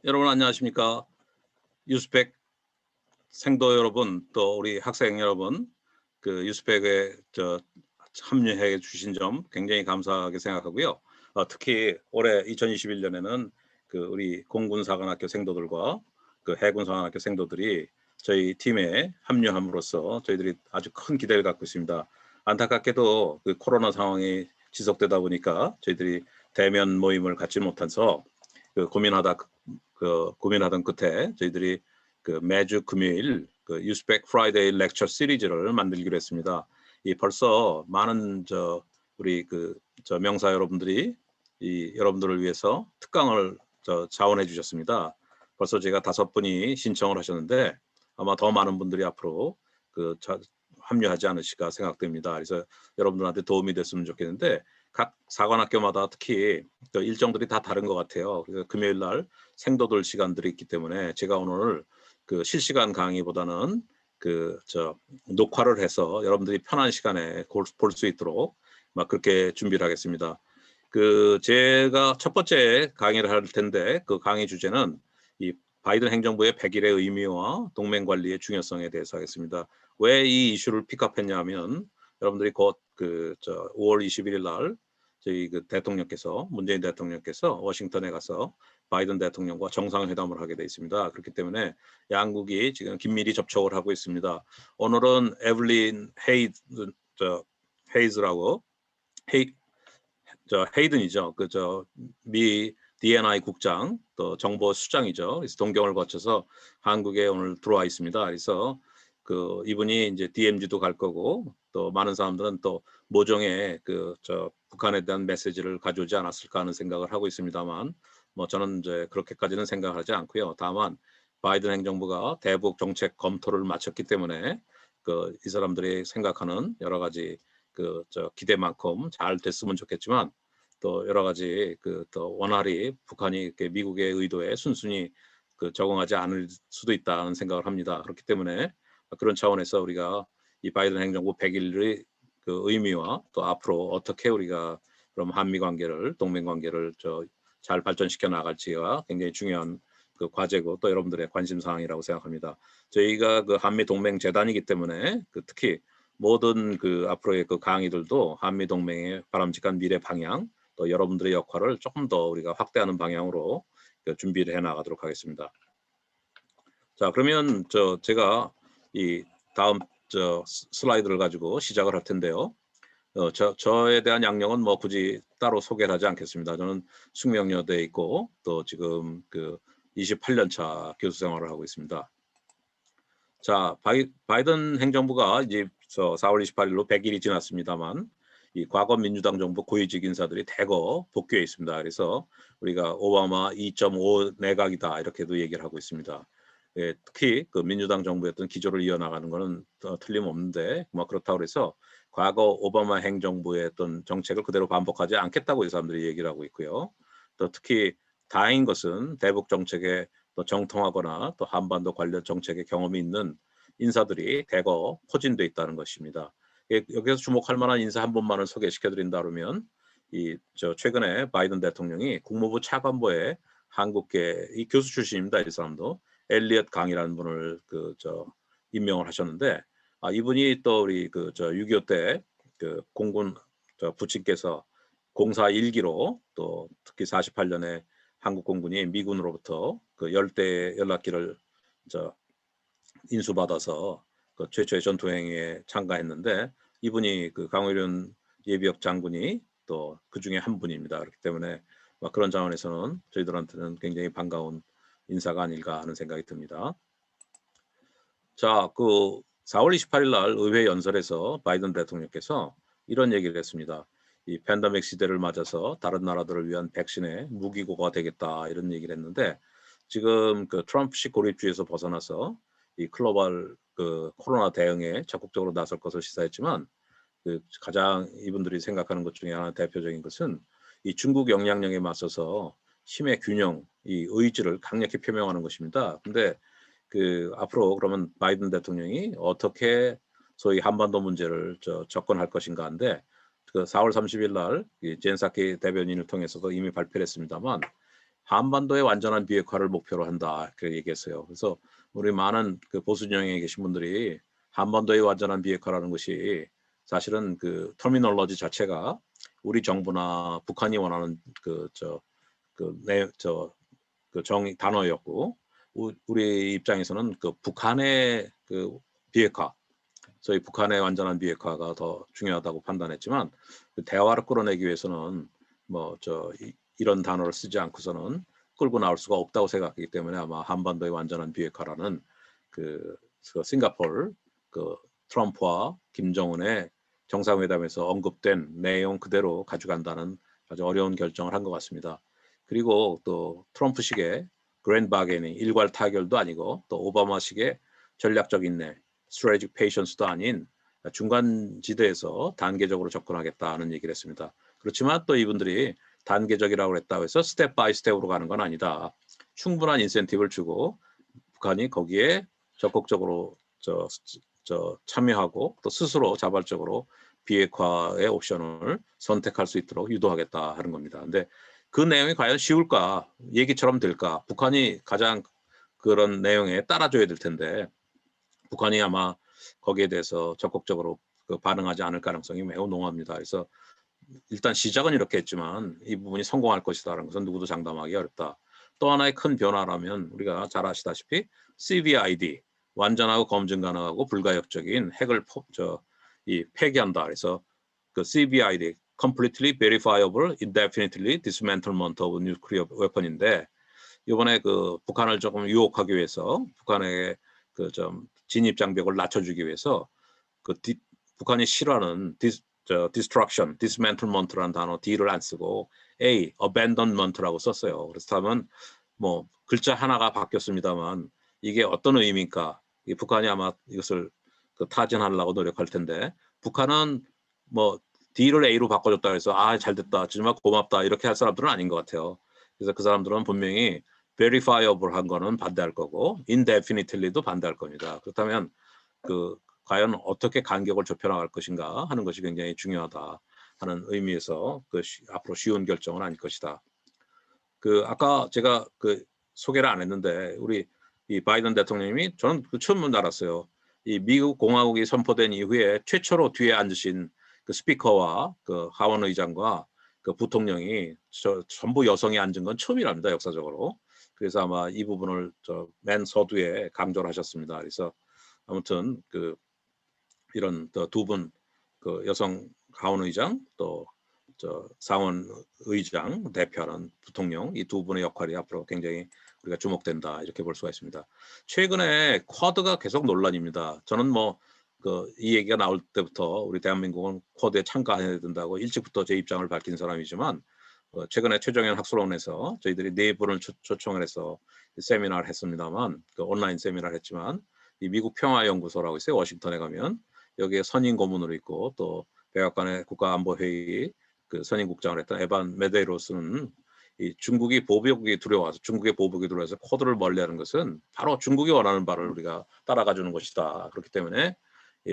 여러분 안녕하십니까? 유스펙 생도 여러분, 또 우리 학생 여러분, 그 유스펙에 합류해 주신 점 굉장히 감사하게 생각하고요. 특히 올해 2021년에는 그 우리 공군사관학교 생도들과 그 해군사관학교 생도들이 저희 팀에 합류함으로써 저희들이 아주 큰 기대를 갖고 있습니다. 안타깝게도 그 코로나 상황이 지속되다 보니까 저희들이 대면 모임을 갖지 못해서 그 고민하던 끝에 저희들이 그 매주 금요일 그 유스펙 프라이데이 렉처 시리즈를 만들기로 했습니다. 이 벌써 많은 우리 명사 여러분들이 이 여러분들을 위해서 특강을 자원해 주셨습니다. 벌써 제가 5분이 신청을 하셨는데 아마 더 많은 분들이 앞으로 합류하지 않으실까 생각됩니다. 그래서 여러분들한테 도움이 됐으면 좋겠는데 각 사관학교마다 특히 일정들이 다 다른 것 같아요. 그래서 금요일 날 생도들 시간들이 있기 때문에 제가 오늘 그 실시간 강의보다는 녹화를 해서 여러분들이 편한 시간에 볼 수 있도록 막 그렇게 준비를 하겠습니다. 제가 첫 번째 강의를 할 텐데 그 강의 주제는 이 바이든 행정부의 100일의 의미와 동맹 관리의 중요성에 대해서 하겠습니다. 왜 이 이슈를 픽업했냐면 여러분들이 곧 5월 21일 날 저희 문재인 대통령께서 워싱턴에 가서 바이든 대통령과 정상회담을 하게 돼 있습니다. 그렇기 때문에 양국이 지금 긴밀히 접촉을 하고 있습니다. 오늘은 에블린 헤이즈라고 헤이든이죠. 미 D&I 국장 또 정보 수장이죠. 그래서 동경을 거쳐서 한국에 오늘 들어와 있습니다. 그래서 이분이 이제 DMZ도 갈 거고 또 많은 사람들은 또 모종의 북한에 대한 메시지를 가져오지 않았을까 하는 생각을 하고 있습니다만 뭐 저는 이제 그렇게까지는 생각하지 않고요. 다만 바이든 행정부가 대북 정책 검토를 마쳤기 때문에 이 사람들이 생각하는 여러 가지 기대만큼 잘 됐으면 좋겠지만 또 여러 가지 또 원활히 북한이 미국의 의도에 순순히 적응하지 않을 수도 있다는 생각을 합니다. 그렇기 때문에 그런 차원에서 우리가 이 바이든 행정부 100일의 의미와 또 앞으로 어떻게 우리가 그럼 한미 관계를 동맹 관계를 잘 발전시켜 나갈지가 굉장히 중요한 과제고 또 여러분들의 관심 사항이라고 생각합니다. 저희가 한미 동맹 재단이기 때문에 특히 모든 앞으로의 강의들도 한미 동맹의 바람직한 미래 방향 또 여러분들의 역할을 조금 더 우리가 확대하는 방향으로 준비를 해 나가도록 하겠습니다. 자, 그러면 제가 이 다음 슬라이드를 가지고 시작을 할 텐데요. 저에 대한 양력은 뭐 굳이 따로 소개를 하지 않겠습니다. 저는 숙명여대에 있고 또 지금 28년 차 교수 생활을 하고 있습니다. 자, 바이든 행정부가 이제 4월 28일로 100일이 지났습니다만 이 과거 민주당 정부 고위직 인사들이 대거 복귀해 있습니다. 그래서 우리가 오바마 2.5 내각이다 이렇게도 얘기를 하고 있습니다. 예, 특히 민주당 정부의 어떤 기조를 이어나가는 것은 틀림없는데 그렇다고 해서 과거 오바마 행정부의 어떤 정책을 그대로 반복하지 않겠다고 이 사람들이 얘기를 하고 있고요. 또 특히 다행인 것은 대북 정책에 또 정통하거나 또 한반도 관련 정책에 경험이 있는 인사들이 대거 포진돼 있다는 것입니다. 여기서 주목할 만한 인사 한 분만을 소개시켜 드린다 그러면 최근에 바이든 대통령이 국무부 차관보에 한국계 이 교수 출신입니다. 이 사람도 엘리엇 강이라는 분을 임명을 하셨는데 이분이 또 우리 6.25 때 공군 부친께서 공사 일기로 또 특히 48년에 한국 공군이 미군으로부터 열대 연락기를 인수받아서 최초의 전투행위에 참가했는데 이분이 강의련 예비역 장군이 또 그 중에 한 분입니다. 그렇기 때문에 그런 차원에서는 저희들한테는 굉장히 반가운 인사가 아닐까 하는 생각이 듭니다. 자, 4월 28일 날 의회 연설에서 바이든 대통령께서 이런 얘기를 했습니다. 이 팬데믹 시대를 맞아서 다른 나라들을 위한 백신의 무기고가 되겠다 이런 얘기를 했는데 지금 트럼프식 고립주의에서 벗어나서 이 글로벌 코로나 대응에 적극적으로 나설 것을 시사했지만 가장 이분들이 생각하는 것 중에 하나 대표적인 것은 이 중국 영향력에 맞서서 힘의 균형, 이 의지를 강력히 표명하는 것입니다. 근데 앞으로 그러면 바이든 대통령이 어떻게 소위 한반도 문제를 접근할 것인가 한데 4월 30일 날 젠사키 대변인을 통해서도 이미 발표를 했습니다만 한반도의 완전한 비핵화를 목표로 한다 그렇게 얘기했어요. 그래서 우리 많은 그 보수 진영에 계신 분들이 한반도의 완전한 비핵화라는 것이 사실은 그 터미널로지 자체가 우리 정부나 북한이 원하는 단어였고 우리 입장에서는 그 북한의 그 비핵화, 저희 북한의 완전한 비핵화가 더 중요하다고 판단했지만 그 대화를 끌어내기 위해서는 이런 단어를 쓰지 않고서는 끌고 나올 수가 없다고 생각하기 때문에 아마 한반도의 완전한 비핵화라는 그 싱가포르 그 트럼프와 김정은의 정상회담에서 언급된 내용 그대로 가져간다는 아주 어려운 결정을 한 것 같습니다. 그리고 또 트럼프식의 그랜드 바게닝 일괄 타결도 아니고 또 오바마식의 전략적 인내 strategic patience도 아닌 중간 지대에서 단계적으로 접근하겠다는 얘기를 했습니다. 그렇지만 또 이분들이 단계적이라고 했다고 해서 스텝 바이 스텝으로 가는 건 아니다. 충분한 인센티브를 주고 북한이 거기에 적극적으로 참여하고 또 스스로 자발적으로 비핵화의 옵션을 선택할 수 있도록 유도하겠다 하는 겁니다. 근데 그 내용이 과연 쉬울까? 얘기처럼 될까? 북한이 가장 그런 내용에 따라줘야 될 텐데 북한이 아마 거기에 대해서 적극적으로 반응하지 않을 가능성이 매우 농후합니다. 그래서 일단 시작은 이렇게 했지만 이 부분이 성공할 것이다라는 것은 누구도 장담하기 어렵다. 또 하나의 큰 변화라면 우리가 잘 아시다시피 CVID 완전하고 검증 가능하고 불가역적인 핵을 폐기한다. 그래서 그 CVID Completely Verifiable Indefinitely Dismantlement of Nuclear Weapon인데 이번에 그 북한을 조금 유혹하기 위해서 북한의 그 진입 장벽을 낮춰주기 위해서 북한이 싫어하는 destruction, dismantlement라는 단어 D를 안 쓰고 A, abandonment라고 썼어요. 그렇다면 뭐 글자 하나가 바뀌었습니다만 이게 어떤 의미입니까? 북한이 아마 이것을 타진하려고 노력할 텐데 북한은 뭐 D를 A로 바꿔줬다 해서 잘됐다, 정말 고맙다 이렇게 할 사람들은 아닌 것 같아요. 그래서 그 사람들은 분명히 verifiable 한 거는 반대할 거고 indefinitely도 반대할 겁니다. 그렇다면 과연 어떻게 간격을 좁혀나갈 것인가 하는 것이 굉장히 중요하다 하는 의미에서 앞으로 쉬운 결정은 아닐 것이다. 아까 제가 소개를 안 했는데 우리 이 바이든 대통령님이 저는 처음 알았어요. 이 미국 공화국이 선포된 이후에 최초로 뒤에 앉으신 그 스피커와 그 하원 의장과 그 부통령이 전부 여성이 앉은 건 처음이랍니다, 역사적으로. 그래서 아마 이 부분을 맨 서두에 강조를 하셨습니다. 그래서 아무튼 이런 두 분 그 여성 하원 의장 또 상원 의장 대표하는 부통령 이 두 분의 역할이 앞으로 굉장히 우리가 주목된다 이렇게 볼 수가 있습니다. 최근에 쿼드가 계속 논란입니다. 저는 이 얘기가 나올 때부터 우리 대한민국은 쿼드에 참가해야 된다고 일찍부터 제 입장을 밝힌 사람이지만 최근에 최정현 학술원에서 저희들이 4분을 초청을 해서 세미나를 했습니다만 온라인 세미나를 했지만 이 미국 평화연구소라고 있어요. 워싱턴에 가면 여기에 선임 고문으로 있고 또 백악관의 국가안보회의 선임국장을 했던 에반 메데이로스는 이 중국의 보복이 두려워서 쿼드를 멀리하는 것은 바로 중국이 원하는 바를 우리가 따라가주는 것이다. 그렇기 때문에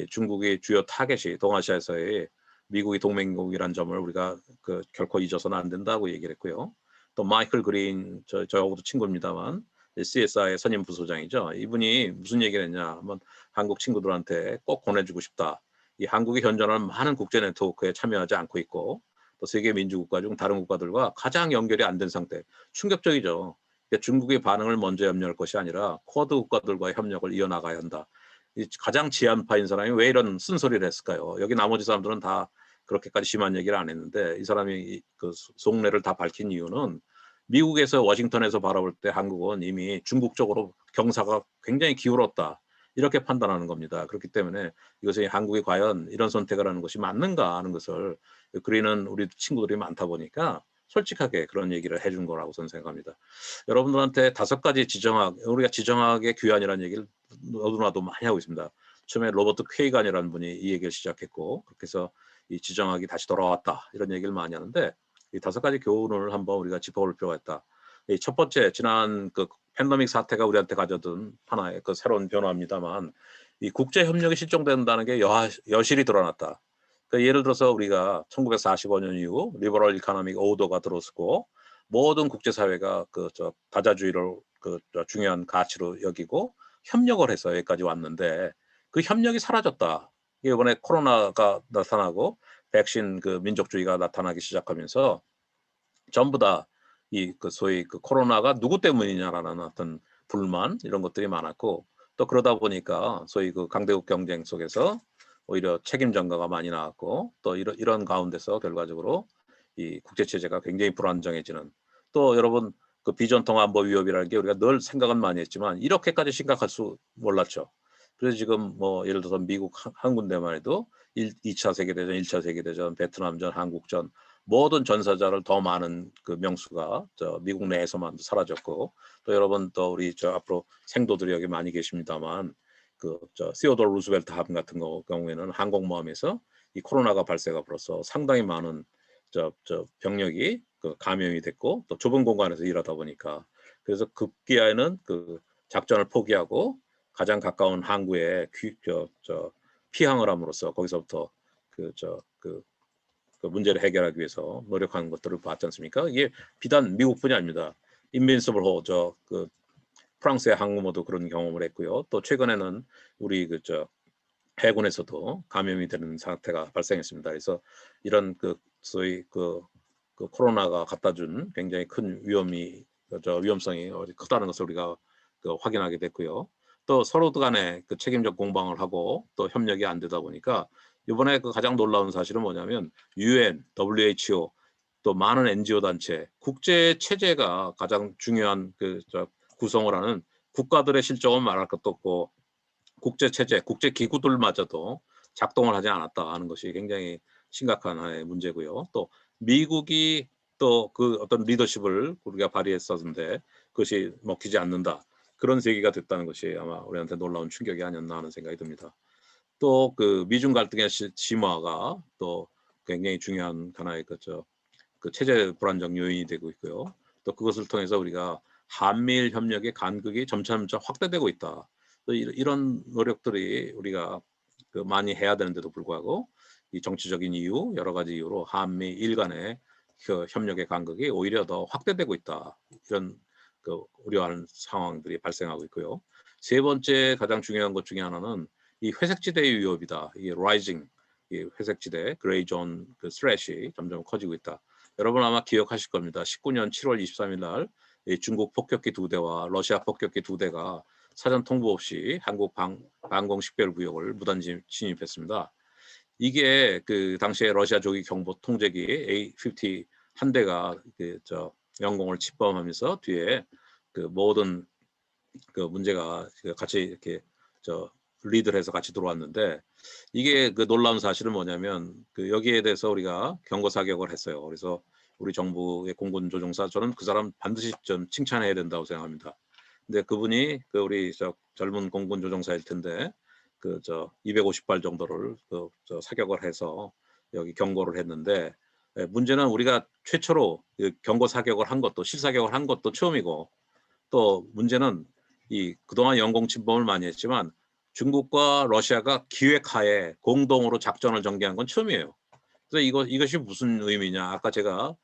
중국의 주요 타겟이 동아시아에서의 미국이 동맹국이라는 점을 우리가 결코 잊어서는 안 된다고 얘기를 했고요. 또 마이클 그린 저하고도 친구입니다만 CSI의 선임 부소장이죠. 이분이 무슨 얘기를 했냐 한번 한국 친구들한테 꼭 보내주고 싶다. 이 한국이 현존하는 많은 국제 네트워크에 참여하지 않고 있고 또 세계 민주국가 중 다른 국가들과 가장 연결이 안 된 상태. 충격적이죠. 그러니까 중국의 반응을 먼저 염려할 것이 아니라 쿼드 국가들과의 협력을 이어나가야 한다. 가장 지한파인 사람이 왜 이런 쓴소리를 했을까요? 여기 나머지 사람들은 다 그렇게까지 심한 얘기를 안 했는데 이 사람이 속내를 다 밝힌 이유는 미국에서 워싱턴에서 바라볼 때 한국은 이미 중국 쪽으로 경사가 굉장히 기울었다. 이렇게 판단하는 겁니다. 그렇기 때문에 이것이 한국이 과연 이런 선택을 하는 것이 맞는가 하는 것을 그리는 우리 친구들이 많다 보니까 솔직하게 그런 얘기를 해준 거라고 저는 생각합니다. 여러분들한테 5가지 우리가 지정학의 귀환이라는 얘기를 너도나도 많이 하고 있습니다. 처음에 로버트 퀘이간이라는 분이 이 얘기를 시작했고 그렇게 해서 이 지정학이 다시 돌아왔다 이런 얘기를 많이 하는데 이 5가지 교훈을 한번 우리가 짚어볼 필요가 있다. 첫 번째 지난 팬데믹 사태가 우리한테 가져둔 하나의 새로운 변화입니다만 이 국제 협력이 실종된다는 게 여실히 드러났다. 예를 들어서 우리가 1945년 이후 리버럴 이코노믹 오더가 들어서고 모든 국제사회가 다자주의를 중요한 가치로 여기고 협력을 해서 여기까지 왔는데 그 협력이 사라졌다. 이번에 코로나가 나타나고 백신 민족주의가 나타나기 시작하면서 전부 다 소위 코로나가 누구 때문이냐라는 어떤 불만 이런 것들이 많았고, 또 그러다 보니까 소위 강대국 경쟁 속에서 오히려 책임 전가가 많이 나왔고, 또 이런 가운데서 결과적으로 이 국제 체제가 굉장히 불안정해지는, 또 여러분 비전통 안보 위협이라는 게 우리가 늘 생각은 많이 했지만 이렇게까지 심각할 수 몰랐죠. 그래서 지금 뭐 예를 들어서 미국 한 군데만 해도 2차 세계대전, 1차 세계대전, 베트남전, 한국전 모든 전사자를 더 많은 명수가 미국 내에서만 사라졌고, 또 여러분 또 우리 앞으로 생도들이 여기 많이 계십니다만 시오도르 루스벨트 함 같은 경우에는 항공모함에서 이 코로나가 발생함으로써 상당히 많은 병력이 감염이 됐고, 또 좁은 공간에서 일하다 보니까 그래서 급기야에는 작전을 포기하고 가장 가까운 항구에 피항을 함으로써 거기서부터 문제를 해결하기 위해서 노력하는 것들을 봤지 않습니까? 이게 비단 미국뿐이 아닙니다. 인빈서블 호 프랑스의 항공모도 그런 경험을 했고요. 또 최근에는 우리 해군에서도 감염이 되는 사태가 발생했습니다. 그래서 이런 소위 코로나가 갖다 준 굉장히 큰 위험성이 크다는 것을 우리가 확인하게 됐고요. 또 서로 간에 책임적 공방을 하고 또 협력이 안 되다 보니까 이번에 가장 놀라운 사실은 뭐냐면 UN, WHO 또 많은 NGO 단체, 국제 체제가 가장 중요한 구성을 하는 국가들의 실정은 말할 것도 없고 국제 체제, 국제 기구들마저도 작동을 하지 않았다 하는 것이 굉장히 심각한 하나의 문제고요. 또 미국이 또 어떤 리더십을 우리가 발휘했었는데 그것이 먹히지 않는다. 그런 세계가 됐다는 것이 아마 우리한테 놀라운 충격이 아니었나 하는 생각이 듭니다. 또 미중 갈등의 심화가 또 굉장히 중요한 하나의 체제 불안정 요인이 되고 있고요. 또 그것을 통해서 우리가 한미일 협력의 간극이 점차 확대되고 있다. 또 이런 노력들이 우리가 많이 해야 되는데도 불구하고 이 정치적인 이유, 여러 가지 이유로 한미일 간의 협력의 간극이 오히려 더 확대되고 있다. 이런 우려하는 상황들이 발생하고 있고요. 세 번째 가장 중요한 것 중에 하나는 이 회색지대의 위협이다. 이게 라이징, 이 회색지대, 그레이 존 스트레치 점점 커지고 있다. 여러분 아마 기억하실 겁니다. 19년 7월 23일 날 중국 폭격기 2대와 러시아 폭격기 2대가 사전 통보 없이 한국 방공 식별구역을 무단 진입했습니다. 이게 당시에 러시아 조기 경보 통제기 A-50 한 대가 영공을 침범하면서 뒤에 모든 문제가 같이 이렇게 리드를 해서 같이 들어왔는데, 이게 놀라운 사실은 뭐냐면 여기에 대해서 우리가 경고 사격을 했어요. 그래서 우리 정부의 공군 조종사, 저는 그 사람 반드시 좀 칭찬해야 된다고 생각합니다. 근데 그분이 우리 젊은 공군 조종사일 텐데 250발 정도를 사격을 해서 여기 경고를 했는데, 문제는 우리가 최초로 경고 사격을 한 것도 실사격을 한 것도 처음이고, 또 문제는 그동안 영공 침범을 많이 했지만 중국과 러시아가 기획하에 공동으로 작전을 전개한 건 처음이에요. 그래서 이것이 무슨 의미냐? 아까 제가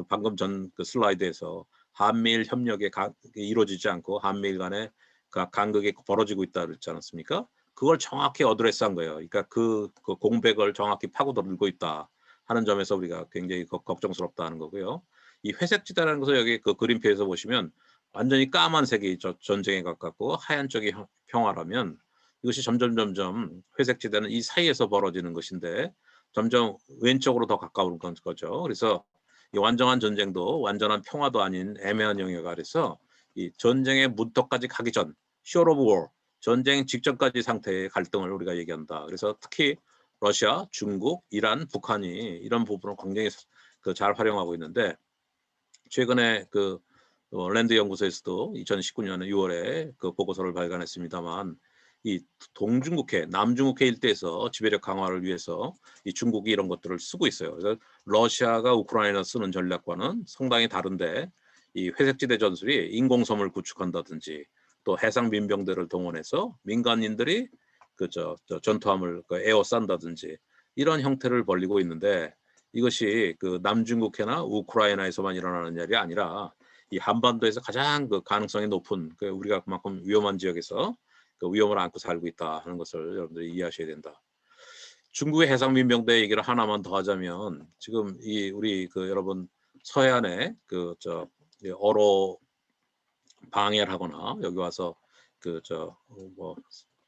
방금 전 슬라이드에서 한미일 협력이 이루어지지 않고 한미일 간의 간극이 벌어지고 있다 그랬지 않았습니까? 그걸 정확히 어드레스한 거예요. 그러니까 그 공백을 정확히 파고들고 있다 하는 점에서 우리가 굉장히 걱정스럽다는 거고요. 이 회색지대라는 것을 여기 그림표에서 보시면 완전히 까만색이 전쟁에 가깝고 하얀 쪽이 평화라면, 이것이 점점 회색지대는 이 사이에서 벌어지는 것인데 점점 왼쪽으로 더 가까운 거죠. 그래서 이 완전한 전쟁도 완전한 평화도 아닌 애매한 영역 아래서 이 전쟁의 문턱까지 가기 전, short of war, 전쟁 직전까지 상태의 갈등을 우리가 얘기한다. 그래서 특히 러시아, 중국, 이란, 북한이 이런 부분을 굉장히 잘 활용하고 있는데, 최근에 랜드 연구소에서도 2019년 6월에 보고서를 발간했습니다만, 이 동중국해, 남중국해 일대에서 지배력 강화를 위해서 이 중국이 이런 것들을 쓰고 있어요. 그래서 러시아가 우크라이나 쓰는 전략과는 상당히 다른데, 이 회색지대 전술이 인공섬을 구축한다든지 또 해상 민병대를 동원해서 민간인들이 전투함을 에워싼다든지 이런 형태를 벌이고 있는데, 이것이 그 남중국해나 우크라이나에서만 일어나는 일이 아니라 이 한반도에서 가장 그 가능성이 높은 그 우리가 그만큼 위험한 지역에서 그 위험을 안고 살고 있다 하는 것을 여러분들이 이해하셔야 된다. 중국의 해상민병대 얘기를 하나만 더 하자면 지금 이 우리 그 여러분 서해안에 그저 어로 방해를 하거나 여기 와서 그 저 뭐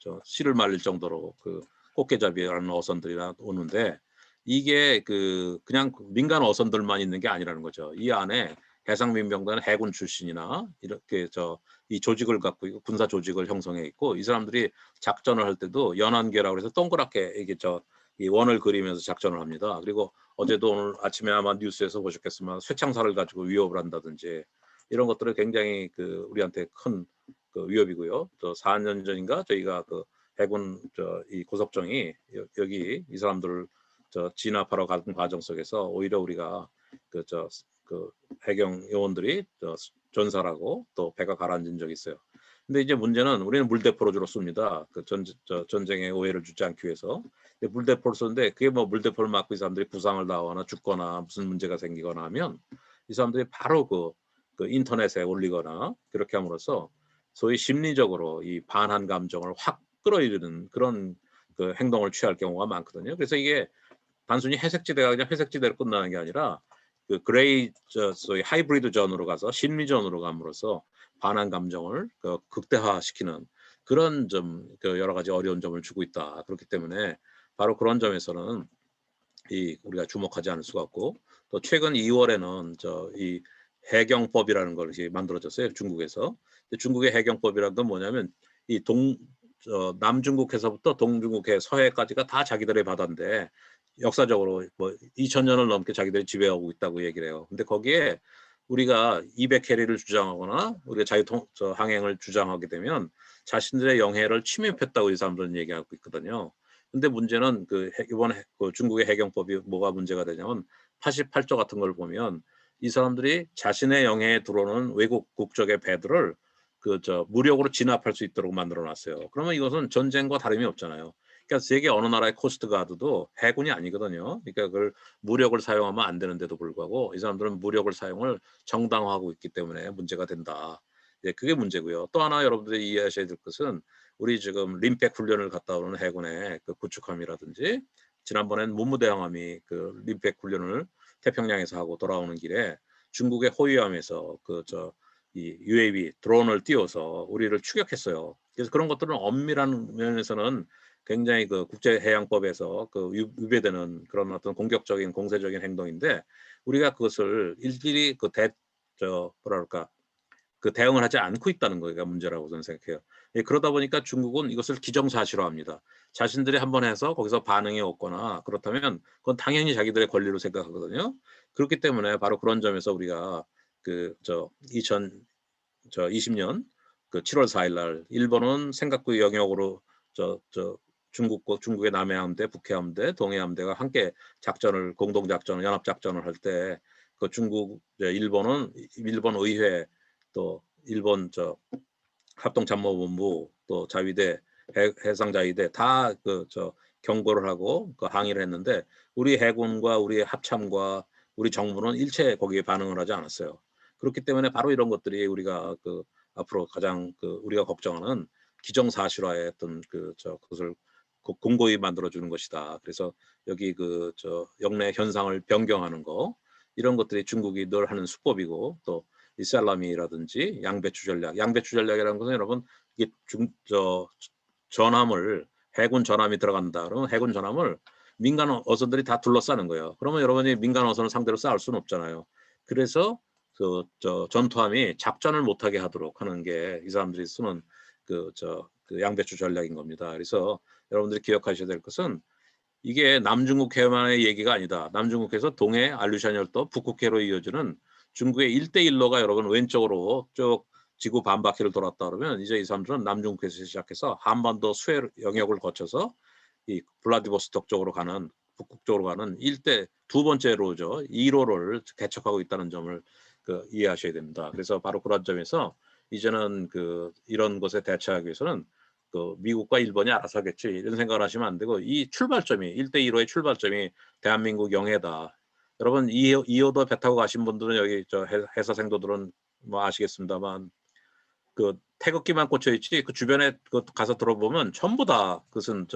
저 씨를 말릴 정도로 그 꽃게잡이라는 어선들이나 오는데 이게 그 그냥 민간 어선들만 있는 게 아니라는 거죠. 이 안에 해상민병대는 해군 출신이나 이렇게 이 조직을 갖고 있고 군사 조직을 형성해 있고 이 사람들이 작전을 할 때도 연안계라고 해서 동그랗게 이게 이 원을 그리면서 작전을 합니다. 그리고 어제도 오늘 아침에 아마 뉴스에서 보셨겠지만 쇠창살을 가지고 위협을 한다든지 이런 것들은 굉장히 그 우리한테 큰 그 위협이고요. 또 4년 전인가 저희가 그 해군 이 고속정이 여기 이 사람들을 진압하러 가는 과정 속에서 오히려 우리가 그 해경 요원들이 전사라고 또 배가 가라앉은 적이 있어요. 근데 이제 문제는 우리는 물대포로 주로 씁니다. 그 전쟁에 오해를 주지 않기 위해서. 근데 물대포를 쏘는데 그게 뭐 물대포를 맞고 이 사람들이 부상을 당하거나 죽거나 무슨 문제가 생기거나 하면 이 사람들이 바로 그 인터넷에 올리거나 그렇게 함으로써 소위 심리적으로 이 반한 감정을 확 끌어일으는 그런 그 행동을 취할 경우가 많거든요. 그래서 이게 단순히 회색지대가 그냥 회색지대로 끝나는 게 아니라 그 그레이 소위 하이브리드 전으로 가서 심리전으로 감으로써 반한 감정을 그 극대화시키는 그런 그 여러 가지 어려운 점을 주고 있다. 그렇기 때문에 바로 그런 점에서는 이 우리가 주목하지 않을 수가 없고 또 최근 2월에는 이 해경법이라는 걸 이렇게 만들어졌어요. 중국에서. 중국의 해경법이라는 건 뭐냐면 이 남중국해서부터 동중국해 서해까지가 다 자기들의 바다인데 역사적으로 뭐 2000년을 넘게 자기들이 지배하고 있다고 얘기를 해요. 근데 거기에 우리가 200캐리를 주장하거나 우리가 항행을 주장하게 되면 자신들의 영해를 침입했다고 이 사람들은 얘기하고 있거든요. 근데 문제는 이번에 그 중국의 해경법이 뭐가 문제가 되냐면 88조 같은 걸 보면 이 사람들이 자신의 영해에 들어오는 외국 국적의 배들을 무력으로 진압할 수 있도록 만들어 놨어요. 그러면 이것은 전쟁과 다름이 없잖아요. 그러니까 세계 어느 나라의 코스트가드도 해군이 아니거든요. 그러니까 그걸 무력을 사용하면 안 되는데도 불구하고 이 사람들은 무력을 사용을 정당화하고 있기 때문에 문제가 된다. 예, 그게 문제고요. 또 하나 여러분들이 이해하셔야 될 것은 우리 지금 림팩 훈련을 갔다 오는 해군의 그 구축함이라든지 지난번엔 문무대항함이 그 림팩 훈련을 태평양에서 하고 돌아오는 길에 중국의 호위함에서 이 UAV 드론을 띄워서 우리를 추격했어요. 그래서 그런 것들은 엄밀한 면에서는 굉장히 그 국제해양법에서 그 위배되는 그런 어떤 공격적인 공세적인 행동인데 우리가 그것을 일일이 뭐랄까 그 대응을 하지 않고 있다는 거가 문제라고 저는 생각해요. 예, 그러다 보니까 중국은 이것을 기정사실화합니다. 자신들이 한번 해서 거기서 반응이 없거나 그렇다면 그건 당연히 자기들의 권리로 생각하거든요. 그렇기 때문에 바로 그런 점에서 우리가 2020년 그 7월 4일 날 일본은 센카쿠 영역으로 중국의 남해함대, 북해함대, 동해함대가 함께 공동작전을 연합작전을 할 때 그 일본 의회 또 일본 합동참모본부 또 자위대 해상자위대 다 경고를 하고 그 항의를 했는데 우리 해군과 우리 합참과 우리 정부는 일체 거기에 반응을 하지 않았어요. 그렇기 때문에 바로 이런 것들이 우리가 앞으로 가장 우리가 걱정하는 기정사실화의 어떤 그것을 공고히 만들어주는 것이다. 그래서 여기 영내 현상을 변경하는 거 이런 것들이 중국이 늘 하는 수법이고 또 이 살라미라든지 양배추 전략이라는 것은 여러분 이게 전함을 해군 전함이 들어간다. 그러면 해군 전함을 민간 어선들이 다 둘러싸는 거예요. 그러면 여러분이 민간 어선을 상대로 싸울 수는 없잖아요. 그래서 전투함이 작전을 못하게 하도록 하는 게 이 사람들이 쓰는 그 양배추 전략인 겁니다. 그래서 여러분들이 기억하셔야 될 것은 이게 남중국해만의 얘기가 아니다. 남중국해에서 동해 알루샤 열도 북극해로 이어지는 중국의 1대1로가 여러분 왼쪽으로 쭉 지구 반바퀴를 돌았다 그러면 이제 이 사람들은 남중국해에서 시작해서 한반도 수해 영역을 거쳐서 이 블라디보스톡 쪽으로 가는 북극 쪽으로 가는 두 번째 로죠. 2로를 개척하고 있다는 점을 이해하셔야 됩니다. 그래서 바로 그런 점에서 이제는 이런 것에 대처하기 위해서는 미국과 일본이 알아서 하겠지 이런 생각을 하시면 안 되고 이 출발점이 1대1로의 출발점이 대한민국 영해다. 여러분 2호도 배 타고 가신 분들은 여기 저 해사 생도들은 뭐 아시겠습니다만 그 태극기만 꽂혀 있지 그 주변에 그 가서 들어보면 전부 다 그것은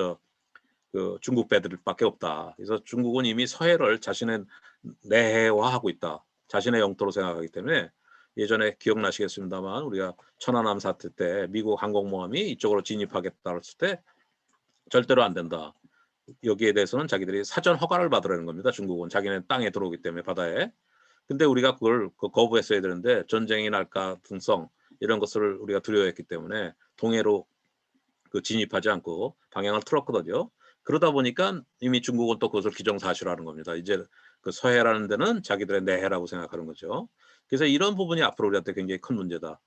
그 중국 배들밖에 없다. 그래서 중국은 이미 서해를 자신의 내해화하고 있다. 자신의 영토로 생각하기 때문에 예전에 기억나시겠습니다만 우리가 천안함 사태 때 미국 항공모함이 이쪽으로 진입하겠다 했을 때 절대로 안 된다. 여기에 대해서는 자기들이 사전 허가를 받으라는 겁니다. 중국은 자기네 땅에 들어오기 때문에 바다에. 근데 우리가 그걸 거부했어야 되는데 전쟁이 날까 등성 이런 것을 우리가 두려워했기 때문에 동해로 그 진입하지 않고 방향을 틀었거든요. 그러다 보니까 이미 중국은 또 그것을 기정사실화하는 겁니다. 이제 그 서해라는 데는 자기들의 내해라고 생각하는 거죠. 그래서 이런 부분이 앞으로 우리한테 굉장히 큰 문제다.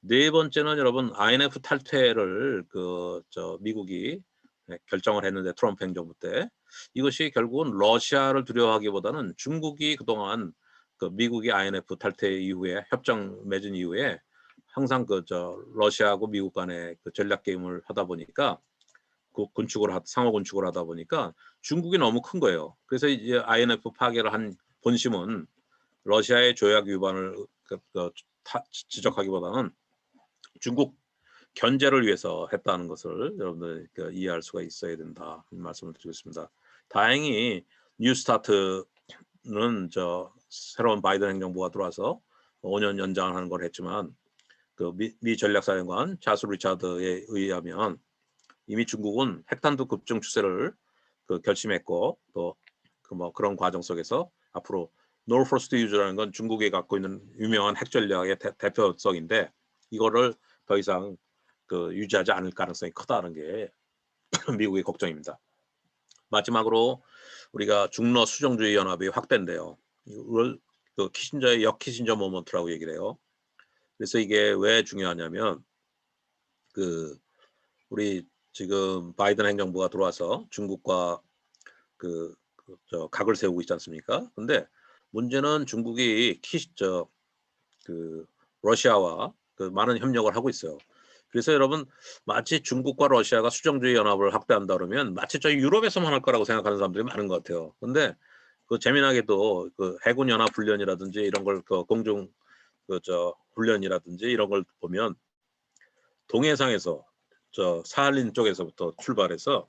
네 번째는 여러분 INF 탈퇴를 미국이 결정을 했는데 트럼프 행정부 때 이것이 결국은 러시아를 두려워하기보다는 중국이 그동안 그 미국이 INF 탈퇴 이후에 협정 맺은 이후에 항상 러시아하고 미국 간의 그 전략 게임을 하다 보니까 그 상호 군축을 하다 보니까 중국이 너무 큰 거예요. 그래서 이제 INF 파괴를 한 본심은 러시아의 조약 위반을 지적하기보다는 중국 견제를 위해서 했다는 것을 여러분들 이해할 수가 있어야 된다 말씀을 드리고 있습니다. 다행히 뉴스타트는 새로운 바이든 행정부가 들어와서 5년 연장을 하는 걸 했지만 그 미 전략사령관 자수 리차드에 의하면 이미 중국은 핵탄두 급증 추세를 결심했고 또 그런 과정 속에서 앞으로 No First Use라는 건 중국이 갖고 있는 유명한 핵 전략의 대표성인데 이거를 더 이상 유지하지 않을 가능성이 크다는 게 미국의 걱정입니다. 마지막으로 우리가 중러 수정주의 연합이 확대인데요. 이걸 키신저의 역키신저 모먼트라고 얘기를 해요. 그래서 이게 왜 중요하냐면 우리 지금 바이든 행정부가 들어와서 중국과 각을 세우고 있지 않습니까? 근데 문제는 중국이 러시아와 많은 협력을 하고 있어요. 그래서 여러분 마치 중국과 러시아가 수정주의 연합을 확대한다 그러면 마치 저희 유럽에서만 할 거라고 생각하는 사람들이 많은 것 같아요. 근데 재미나게도 해군 연합 훈련이라든지 이런 걸 공중 훈련이라든지 이런 걸 보면 동해상에서 사할린 쪽에서부터 출발해서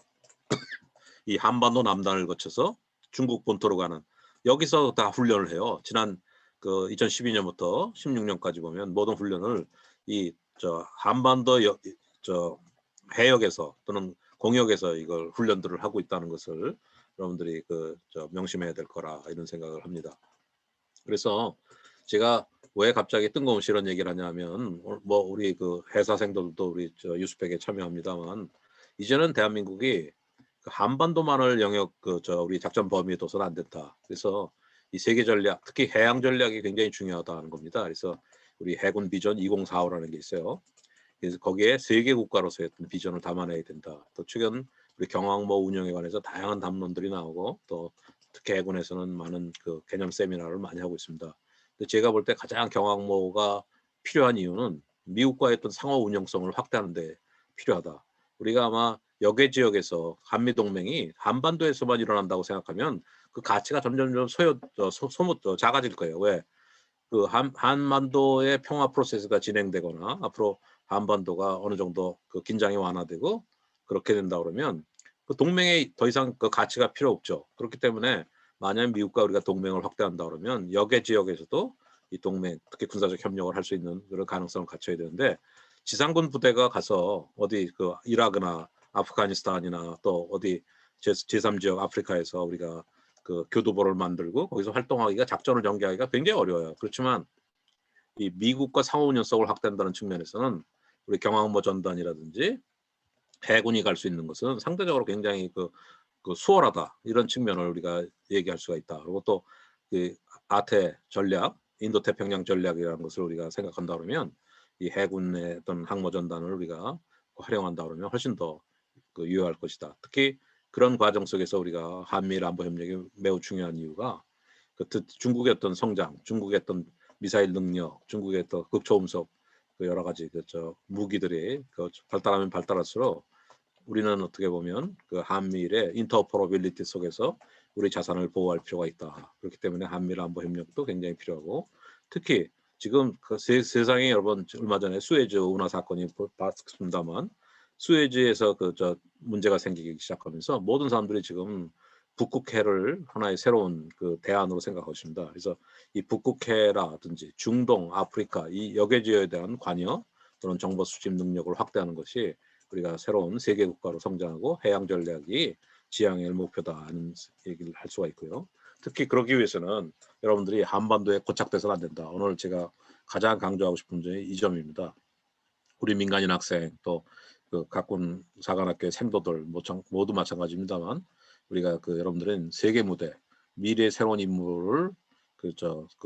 이 한반도 남단을 거쳐서 중국 본토로 가는 여기서 다 훈련을 해요. 지난 2012년부터 16년까지 보면 모든 훈련을 이 한반도 해역에서 또는 공역에서 이걸 훈련들을 하고 있다는 것을 여러분들이 명심해야 될 거라 이런 생각을 합니다. 그래서 제가 왜 갑자기 뜬금없이 이런 얘기를 하냐면 뭐 우리 해사생들도 우리 유스펙에 참여합니다만 이제는 대한민국이 한반도만을 영역 우리 작전 범위에 둬서는 안 된다. 그래서 이 세계 전략, 특히 해양 전략이 굉장히 중요하다는 겁니다. 그래서 우리 해군 비전 2045라는 게 있어요. 그래서 거기에 세계 국가로서의 어떤 비전을 담아내야 된다. 또 최근 우리 경항모 운영에 관해서 다양한 담론들이 나오고 또 특히 해군에서는 많은 개념 세미나를 많이 하고 있습니다. 근데 제가 볼 때 가장 경항모가 필요한 이유는 미국과의 어떤 상호 운영성을 확대하는 데 필요하다. 우리가 아마 역외 지역에서 한미 동맹이 한반도에서만 일어난다고 생각하면 그 가치가 점점점 작아질 거예요. 왜? 한반도의 평화 프로세스가 진행되거나 앞으로 한반도가 어느 정도 긴장이 완화되고 그렇게 된다 그러면 동맹에 더 이상 가치가 필요 없죠. 그렇기 때문에 만약 미국과 우리가 동맹을 확대한다 그러면 역외 지역에서도 이 동맹, 특히 군사적 협력을 할 수 있는 그런 가능성을 갖춰야 되는데 지상군 부대가 가서 어디 이라크나 아프가니스탄이나 또 어디 제3지역 아프리카에서 우리가 교두보를 만들고 거기서 활동하기가 작전을 전개하기가 굉장히 어려워요. 그렇지만 이 미국과 상호 운영성을 확대한다는 측면에서는 우리 경항모 전단이라든지 해군이 갈 수 있는 것은 상대적으로 굉장히 수월하다 이런 측면을 우리가 얘기할 수가 있다. 그리고 또 아태 전략, 인도태평양 전략이라는 것을 우리가 생각한다 그러면 이 해군의 어떤 항모 전단을 우리가 활용한다 그러면 훨씬 더 유효할 것이다. 특히 그런 과정 속에서 우리가 한미일 안보 협력이 매우 중요한 이유가 중국의 어떤 성장, 중국의 어떤 미사일 능력, 중국의 또 극초음속 여러 가지 무기들이 발달하면 발달할수록 우리는 어떻게 보면 한미일의 인터오퍼러빌리티 속에서 우리 자산을 보호할 필요가 있다. 그렇기 때문에 한미일 안보 협력도 굉장히 필요하고 특히 지금 그 세상에 여러분 얼마 전에 수에즈 운하 사건이 봤습니다만 수에즈에서 그 저 문제가 생기기 시작하면서 모든 사람들이 지금 북극해를 하나의 새로운 그 대안으로 생각하고 있습니다. 그래서 이 북극해라든지 중동, 아프리카 이 여객지역에 대한 관여 또는 정보 수집 능력을 확대하는 것이 우리가 새로운 세계 국가로 성장하고 해양 전략이 지향의 목표다는 얘기를 할 수가 있고요. 특히 그러기 위해서는 여러분들이 한반도에 고착돼서는 안 된다. 오늘 제가 가장 강조하고 싶은 점이 이 점입니다. 우리 민간인 학생 또 그 각군 사관학교의 생도들 모두 마찬가지입니다만 우리가 그 여러분들은 세계 무대 미래의 새로운 임무를 그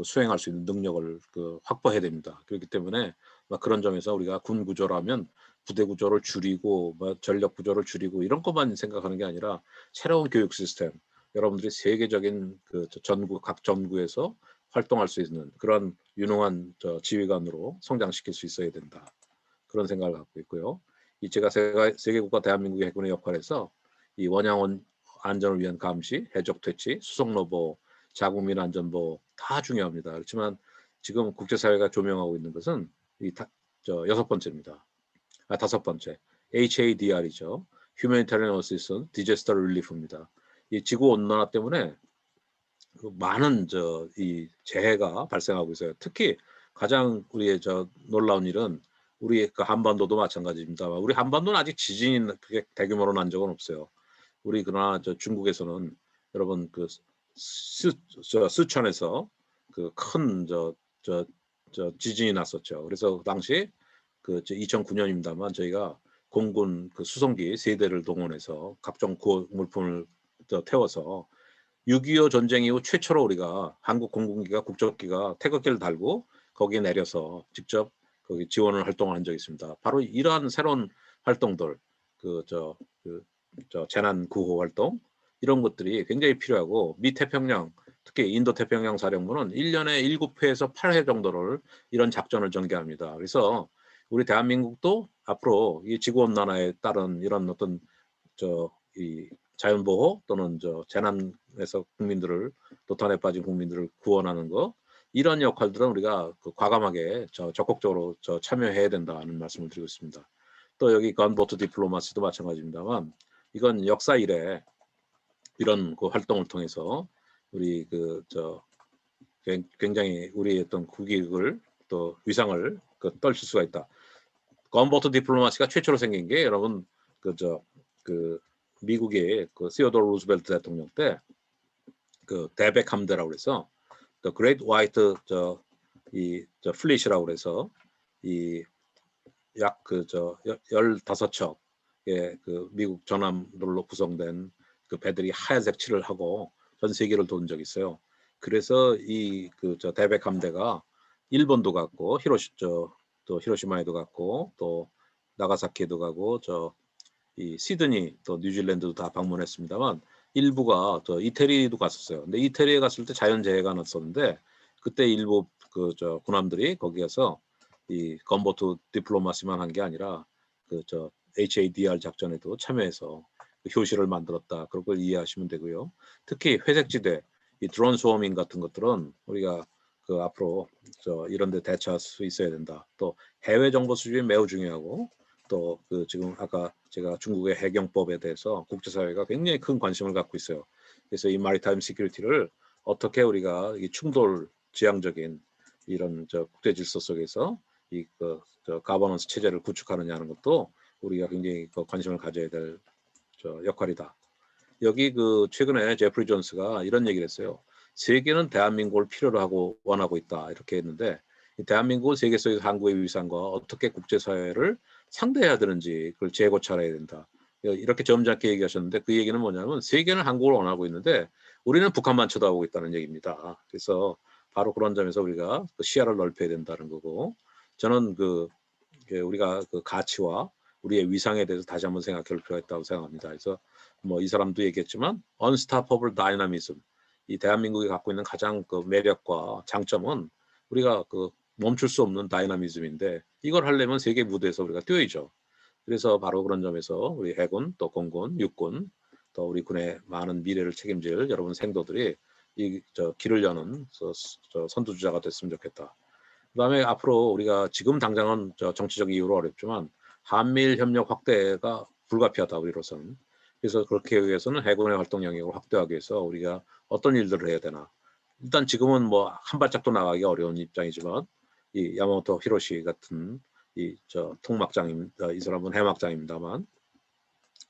수행할 수 있는 능력을 그 확보해야 됩니다. 그렇기 때문에 그런 점에서 우리가 군 구조라면 부대 구조를 줄이고 전력 구조를 줄이고 이런 것만 생각하는 게 아니라 새로운 교육 시스템 여러분들이 세계적인 그 전국 각 전구에서 활동할 수 있는 그런 유능한 지휘관으로 성장시킬 수 있어야 된다. 그런 생각을 갖고 있고요. 이 제가 세계국가 대한민국의 해군의 역할에서 이 원양원 안전을 위한 감시, 해적 퇴치, 수송 로보, 자국민 안전보호 다 중요합니다. 그렇지만 지금 국제사회가 조명하고 있는 것은 여섯 번째입니다. 다섯 번째 HADR이죠. Humanitarian Assistance, Disaster Relief입니다. 이 지구 온난화 때문에 많은 이 재해가 발생하고 있어요. 특히 가장 우리의 놀라운 일은 우리 그 한반도도 마찬가지입니다만 우리 한반도는 아직 지진이 그게 대규모로 난 적은 없어요. 우리 그러나 중국에서는 여러분 그 스촨에서 그 큰 지진이 났었죠. 그래서 그 당시 그 2009년입니다만 저희가 공군 그 수송기 3대를 동원해서 각종 구호 물품을 태워서 6.25 전쟁 이후 최초로 우리가 한국 공군기가 국적기가 태극기를 달고 거기에 내려서 직접 거기 지원을 활동을 한 적이 있습니다. 바로 이러한 새로운 활동들, 재난 구호 활동 이런 것들이 굉장히 필요하고 미태평양 특히 인도 태평양 사령부는 1년에 7회에서 8회 정도를 이런 작전을 전개합니다. 그래서 우리 대한민국도 앞으로 이 지구 온난화에 따른 이런 어떤 이 자연보호 또는 재난에서 국민들을 도탄에 빠진 국민들을 구원하는 거 이런 역할들은 우리가 과감하게 적극적으로 참여해야 된다는 말씀을 드리고 있습니다. 또 여기 건보트 디플로마시도 마찬가지입니다만 이건 역사 이래 이런 그 활동을 통해서 우리 굉장히 우리의 어떤 국익을 또 위상을 떨칠 수가 있다. 건보트 디플로마시가 최초로 생긴 게 여러분 미국의 그 시어도르 루즈벨트 대통령 때 그 대백 함대라고 그래서 The Great White Fleet이라고 그래서 이 약 15척의 그 미국 전함들로 구성된 그 배들이 하얀색 칠을 하고 전 세계를 돈 적이 있어요. 그래서 이 대백 함대가 일본도 갔고 또 히로시마에도 갔고 또 나가사키에도 가고 이 시드니 또 뉴질랜드도 다 방문했습니다만 일부가 이태리도 갔었어요. 근데 이태리에 갔을 때 자연재해가 났었는데 그때 일부 군함들이 거기에서 이 건보트 디플로마시만 한 게 아니라 HADR 작전에도 참여해서 효시를 만들었다. 그런 걸 이해하시면 되고요. 특히 회색지대 이 드론 스워밍 같은 것들은 우리가 앞으로 이런 데 대처할 수 있어야 된다. 또 해외 정보 수집이 매우 중요하고 또 지금 아까 제가 중국의 해경법에 대해서 국제사회가 굉장히 큰 관심을 갖고 있어요. 그래서 이 마리타임 시큐리티를 어떻게 우리가 이 충돌 지향적인 이런 국제 질서 속에서 이 가버넌스 체제를 구축하느냐는 것도 우리가 굉장히 관심을 가져야 될 역할이다. 여기 최근에 제프리 존스가 이런 얘기를 했어요. 세계는 대한민국을 필요로 하고 원하고 있다 이렇게 했는데 대한민국은 세계 속에서 한국의 위상과 어떻게 국제사회를 상대해야 되는지 그걸 재고찰해야 된다. 이렇게 점잖게 얘기하셨는데 그 얘기는 뭐냐면 세계는 한국을 원하고 있는데 우리는 북한만 쳐다보고 있다는 얘기입니다. 그래서 바로 그런 점에서 우리가 시야를 넓혀야 된다는 거고 저는 우리가 가치와 우리의 위상에 대해서 다시 한번 생각해 볼 필요가 있다고 생각합니다. 그래서 뭐 이 사람도 얘기했지만 unstoppable dynamism 이 대한민국이 갖고 있는 가장 매력과 장점은 우리가 멈출 수 없는 다이나미즘인데 이걸 하려면 세계 무대에서 우리가 뛰어야죠. 그래서 바로 그런 점에서 우리 해군 또 공군 육군 또 우리 군의 많은 미래를 책임질 여러분 생도들이 이 길을 여는 선두주자가 됐으면 좋겠다. 그다음에 앞으로 우리가 지금 당장은 정치적 이유로 어렵지만 한미일 협력 확대가 불가피하다 우리로서는. 그래서 그렇게 위해서는 해군의 활동 영역을 확대하기 위해서 우리가 어떤 일들을 해야 되나. 일단 지금은 뭐 한 발짝도 나가기 어려운 입장이지만 이 야마모토 히로시 같은 이 이 사람은 해막장입니다만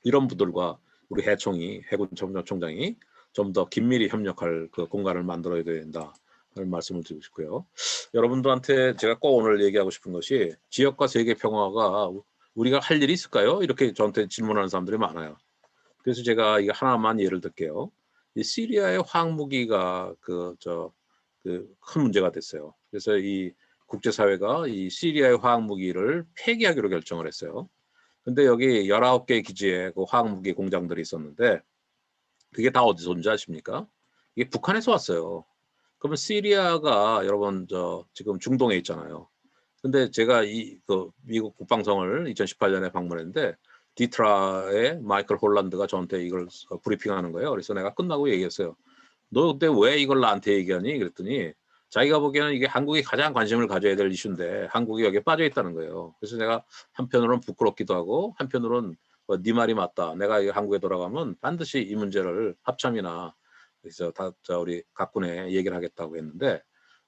이런 분들과 우리 해총이 해군 참모총장이 좀 더 긴밀히 협력할 그 공간을 만들어야 된다. 하는 말씀을 드리고 싶고요. 여러분들한테 제가 꼭 오늘 얘기하고 싶은 것이 지역과 세계 평화가 우리가 할 일이 있을까요? 이렇게 저한테 질문하는 사람들이 많아요. 그래서 제가 이거 하나만 예를 들게요. 이 시리아의 화학무기가 큰 문제가 됐어요. 그래서 이 국제사회가 이 시리아의 화학무기를 폐기하기로 결정을 했어요. 근데 여기 19개 기지에 그 화학무기 공장들이 있었는데 그게 다 어디서 온지 아십니까? 이게 북한에서 왔어요. 그러면 시리아가 여러분 지금 중동에 있잖아요. 근데 제가 미국 국방성을 2018년에 방문했는데 디트라의 마이클 홀란드가 저한테 이걸 브리핑하는 거예요. 그래서 내가 끝나고 얘기했어요. 너 그때 왜 이걸 나한테 얘기하니? 그랬더니 자기가 보기에는 이게 한국이 가장 관심을 가져야 될 이슈인데 한국이 여기에 빠져 있다는 거예요. 그래서 내가 한편으로는 부끄럽기도 하고 한편으로는 네 말이 맞다. 내가 한국에 돌아가면 반드시 이 문제를 합참이나 그래서 우리 각군에 얘기를 하겠다고 했는데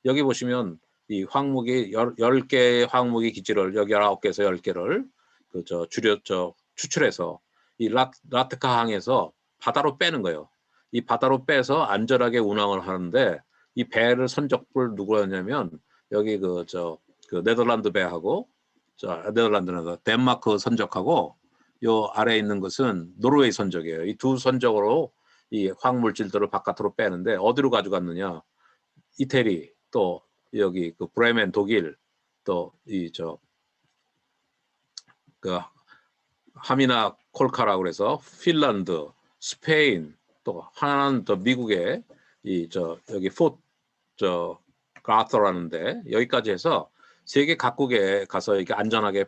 여기 보시면 이 화학무기 10개의 화학무기 기지를 여기 9개에서 10개를 추출해서 이 라트카 항에서 바다로 빼는 거예요. 이 바다로 빼서 안전하게 운항을 하는데 이 배를 선적을 누구였냐면 여기 그 네덜란드 배하고 네덜란드는 덴마크 선적하고 요 아래에 있는 것은 노르웨이 선적이에요. 이 두 선적으로 이 화학물질들을 바깥으로 빼는데 어디로 가져갔느냐? 이태리 또 여기 그 브레멘 독일 또 그 하미나 콜카라고 그래서 핀란드, 스페인 또 하나는 더 미국의 여기 가서라는데 여기까지 해서 세계 각국에 가서 이렇게 안전하게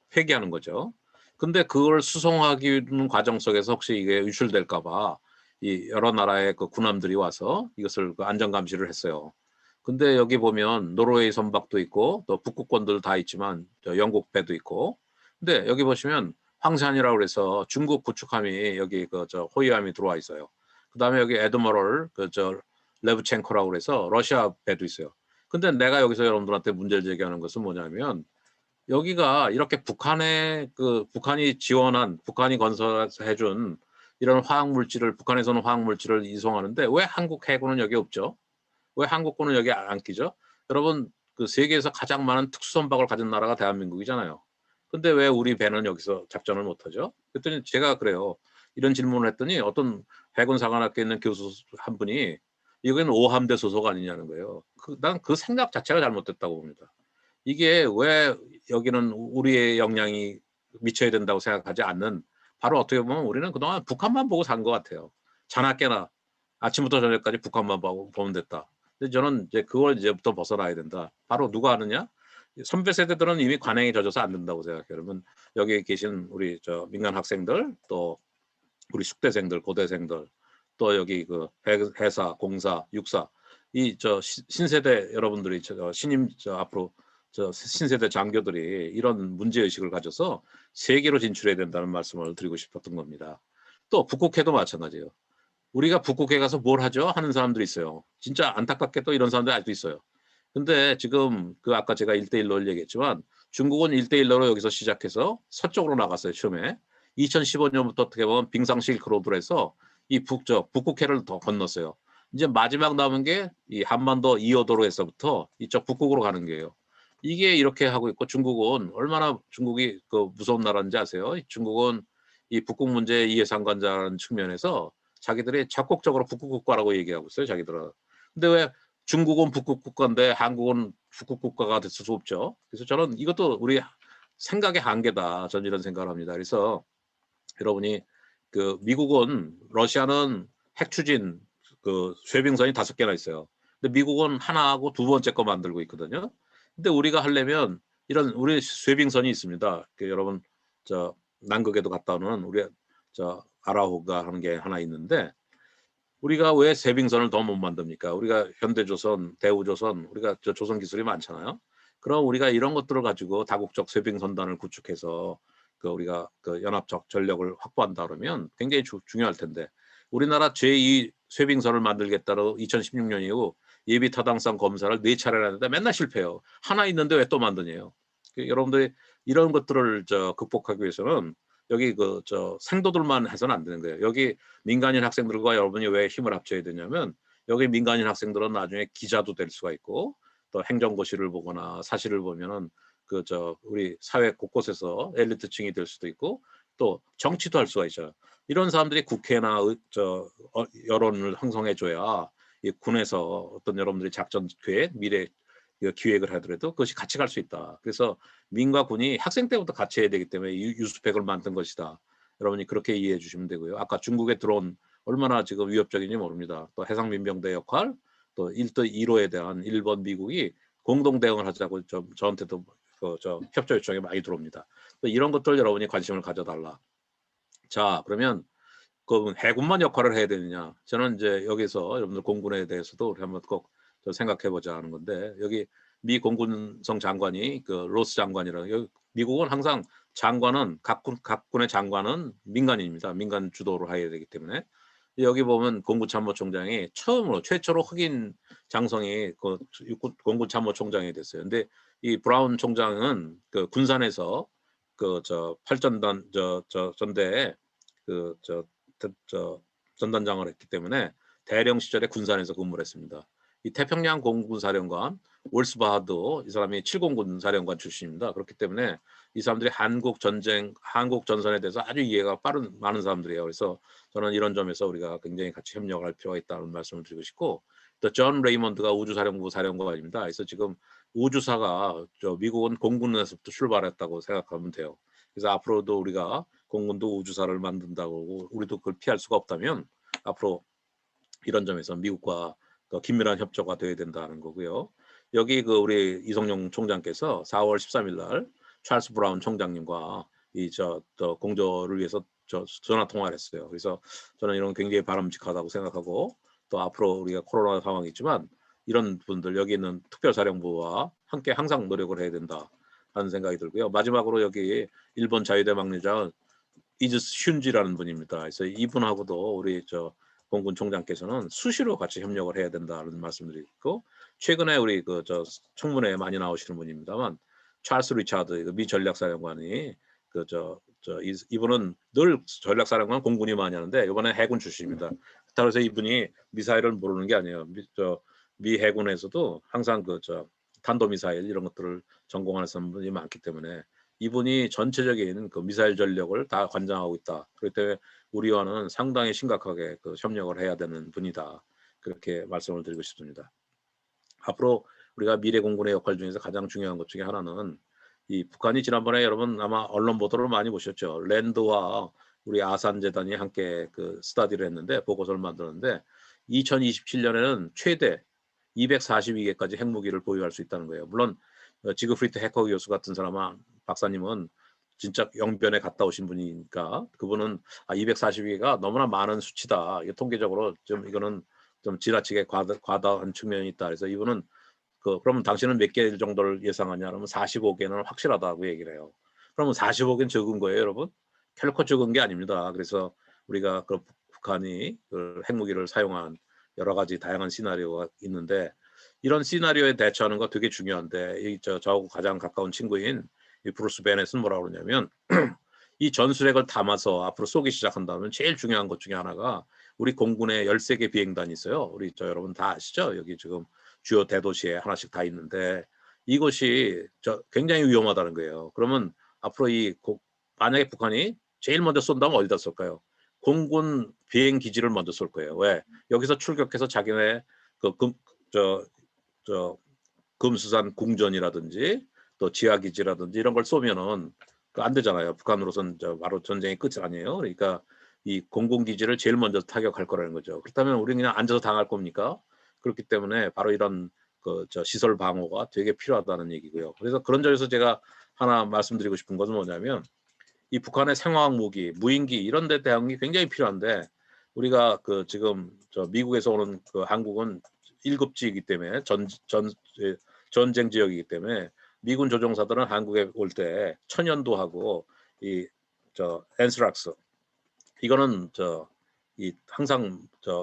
폐기하는 거죠. 근데 그걸 수송하기는 과정 속에서 혹시 이게 유출될까봐 이 여러 나라의 그 군함들이 와서 이것을 그 안전 감시를 했어요. 근데 여기 보면 노르웨이 선박도 있고 또 북극권들 다 있지만 영국 배도 있고 근데 여기 보시면 황산이라고 그래서 중국 구축함이 여기 호위함이 들어와 있어요. 그다음에 여기 에드머럴 레브첸코라고 그래서 러시아 배도 있어요. 근데 내가 여기서 여러분들한테 문제를 제기하는 것은 뭐냐면 여기가 이렇게 북한이 지원한 북한이 건설해 준 이런 북한에서는 화학물질을 이송하는데 왜 한국 해군은 여기 없죠? 왜 한국군은 여기 안 끼죠? 여러분 그 세계에서 가장 많은 특수선박을 가진 나라가 대한민국이잖아요. 근데 왜 우리 배는 여기서 작전을 못하죠? 그랬더니 제가 그래요. 이런 질문을 했더니 어떤 해군사관학교에 있는 교수 한 분이 이건 오함대 소속 아니냐는 거예요. 난 그 생각 자체가 잘못됐다고 봅니다. 이게 왜 여기는 우리의 역량이 미쳐야 된다고 생각하지 않는 바로 어떻게 보면 우리는 그동안 북한만 보고 산 것 같아요. 자나깨나 아침부터 저녁까지 북한만 보면 됐다. 근데 저는 이제 그걸 이제부터 벗어나야 된다. 바로 누가 하느냐? 선배 세대들은 이미 관행에 젖어서 안 된다고 생각해요. 여러분 여기 계신 우리 민간 학생들 또 우리 숙대생들 고대생들 또 여기 그 해사 공사 육사 이 신세대 여러분들이 신임 앞으로 신세대 장교들이 이런 문제의식을 가져서 세계로 진출해야 된다는 말씀을 드리고 싶었던 겁니다. 또 북극해도 마찬가지예요. 우리가 북극해 가서 뭘 하죠? 하는 사람들이 있어요. 진짜 안타깝게도 이런 사람들이 아직도 있어요. 근데 지금 아까 제가 1대1로 얘기했지만 중국은 1대1로 여기서 시작해서 서쪽으로 나갔어요. 처음에. 2015년부터 어떻게 보면 빙상 실크로드로 해서 이 북극해를 더 건넜어요. 이제 마지막 남은 게 이 한반도 2호도로에서부터 이쪽 북극으로 가는 거예요. 이게 이렇게 하고 있고 중국은 얼마나 중국이 무서운 나라인지 아세요? 중국은 이 북극 문제 이해상관자라는 측면에서 자기들이 적극적으로 북극 국가라고 얘기하고 있어요. 자기들은. 근데 왜 중국은 북극 국가인데 한국은 북극 국가가 될 수 없죠. 그래서 저는 이것도 우리 생각의 한계다. 저는 이런 생각을 합니다. 그래서 여러분이 미국은 러시아는 핵 추진 쇄빙선이 5개나 있어요. 근데 미국은 하나하고 두 번째 거 만들고 있거든요. 근데 우리가 하려면 이런 우리 쇄빙선이 있습니다. 여러분 남극에도 갔다 오는 우리 아라호가 하는 게 하나 있는데 우리가 왜 세빙선을 더 못 만듭니까? 우리가 현대조선, 대우조선, 우리가 저 조선 기술이 많잖아요. 그럼 우리가 이런 것들을 가지고 다국적 세빙선단을 구축해서 그 우리가 그 연합적 전력을 확보한다 그러면 굉장히 중요할 텐데 우리나라 제2 쇠빙선을 만들겠다고 2016년 이후 예비 타당성 검사를 4차례나 했는데 맨날 실패해요. 하나 있는데 왜 또 만드냐요. 여러분들이 이런 것들을 극복하기 위해서는 여기 생도들만 해서는 안 되는 거예요. 여기 민간인 학생들과 여러분이 왜 힘을 합쳐야 되냐면 여기 민간인 학생들은 나중에 기자도 될 수가 있고 또 행정고시를 보거나 사실을 보면은 우리 사회 곳곳에서 엘리트층이 될 수도 있고 또 정치도 할 수가 있어요. 이런 사람들이 국회나 여론을 형성해줘야 이 군에서 어떤 여러분들이 작전 계획, 미래 기획을 하더라도 그것이 같이 갈 수 있다. 그래서 민과 군이 학생 때부터 같이 해야 되기 때문에 유스펙을 만든 것이다. 여러분이 그렇게 이해해 주시면 되고요. 아까 중국의 드론 얼마나 지금 위협적인지 모릅니다. 또 해상민병대 역할, 또 1도 1호에 대한 일본, 미국이 공동 대응을 하자고 저한테도 협조 요청이 많이 들어옵니다. 또 이런 것들 여러분이 관심을 가져달라. 자, 그러면 그 해군만 역할을 해야 되느냐? 저는 이제 여기서 여러분들 공군에 대해서도 우리 한번 꼭 생각해 보자 하는 건데 여기 미 공군성 장관이 그 로스 장관이라는 미국은 항상 장관은 각군의 장관은 민간인입니다. 민간 주도로 해야 되기 때문에 여기 보면 공군참모총장이 최초로 흑인 장성이 그 공군참모총장이 됐어요. 근데 이 브라운 총장은 그 군산에서 그 팔전단 전대에 전단장을 했기 때문에 대령 시절에 군산에서 근무를 했습니다. 이 태평양 공군사령관 월스바하도 이 사람이 7공군 사령관 출신입니다. 그렇기 때문에 이 사람들이 한국 전선에 대해서 아주 이해가 많은 사람들이에요. 그래서 저는 이런 점에서 우리가 굉장히 같이 협력할 필요가 있다는 말씀을 드리고 싶고 또 존 레이먼드가 우주사령부 사령관입니다. 그래서 지금 우주사가 미국은 공군에서부터 출발했다고 생각하면 돼요. 그래서 앞으로도 우리가 공군도 우주사를 만든다고 우리도 그걸 피할 수가 없다면 앞으로 이런 점에서 미국과 긴밀한 협조가 돼야 된다는 거고요. 여기 우리 이성용 총장께서 4월 13일 날 찰스 브라운 총장님과 공조를 위해서 전화 통화를 했어요. 그래서 저는 이런 굉장히 바람직하다고 생각하고 또 앞으로 우리가 코로나 상황이 있지만 이런 분들 여기 있는 특별사령부와 함께 항상 노력을 해야 된다 하는 생각이 들고요. 마지막으로 여기 일본 자유대 막내장 이즈스 슌지라는 분입니다. 그래서 이분하고도 우리 공군 총장께서는 수시로 같이 협력을 해야 된다는 말씀드리고 최근에 우리 청문회에 많이 나오시는 분입니다만 찰스 리차드 미 전략사령관이 이분은 늘 전략사령관 공군이 많이 하는데 이번에 해군 출신입니다. 그래서 이분이 미사일을 모르는 게 아니에요. 미 해군에서도 항상 탄도미사일 이런 것들을 전공하는 분이 많기 때문에 이분이 전체적인 미사일 전력을 다 관장하고 있다. 그렇기 때문에 우리와는 상당히 심각하게 협력을 해야 되는 분이다. 그렇게 말씀을 드리고 싶습니다. 앞으로 우리가 미래 공군의 역할 중에서 가장 중요한 것 중에 하나는 이 북한이 지난번에 여러분 아마 언론 보도를 많이 보셨죠. 랜드와 우리 아산재단이 함께 스터디를 했는데 보고서를 만들었는데 2027년에는 최대 242개까지 핵무기를 보유할 수 있다는 거예요. 물론 지그프리트 해커 교수 같은 사람은 박사님은 진짜 영변에 갔다 오신 분이니까 그분은 242개가 너무나 많은 수치다. 통계적으로 이거는 좀 지나치게 과다한 측면이 있다. 그래서 이분은 그러면 당신은 몇 개 정도를 예상하냐? 그러면 45개는 확실하다고 얘기를 해요. 그러면 45개는 적은 거예요, 여러분? 결코 적은 게 아닙니다. 그래서 우리가 북한이 핵무기를 사용한 여러 가지 다양한 시나리오가 있는데 이런 시나리오에 대처하는 거 되게 중요한데 저하고 가장 가까운 친구인 이 브루스 베넷은 뭐라고 그러냐면 이 전술핵을 담아서 앞으로 쏘기 시작한다면 제일 중요한 것 중에 하나가 우리 공군에 13개 비행단이 있어요. 우리 여러분 다 아시죠? 여기 지금 주요 대도시에 하나씩 다 있는데 이것이 굉장히 위험하다는 거예요. 그러면 앞으로 만약에 북한이 제일 먼저 쏜다면 어디다 쏠까요? 공군 비행 기지를 먼저 쏠 거예요. 왜? 여기서 출격해서 자기네 금수산 궁전이라든지 또 지하기지라든지 이런 걸 쏘면은 안 되잖아요. 북한으로선 바로 전쟁의 끝이 아니에요. 그러니까 이 공군기지를 제일 먼저 타격할 거라는 거죠. 그렇다면 우리는 그냥 앉아서 당할 겁니까? 그렇기 때문에 바로 이런 시설 방어가 되게 필요하다는 얘기고요. 그래서 그런 점에서 제가 하나 말씀드리고 싶은 것은 뭐냐면 이 북한의 생화학 무기, 무인기 이런 데 대응이 굉장히 필요한데 우리가 그 지금 저 미국에서 오는 그 한국은 1급지이기 때문에 전쟁 지역이기 때문에 미군 조종사들은 한국에 올 때 천연두하고 이 저 엔스락스 이거는 이 항상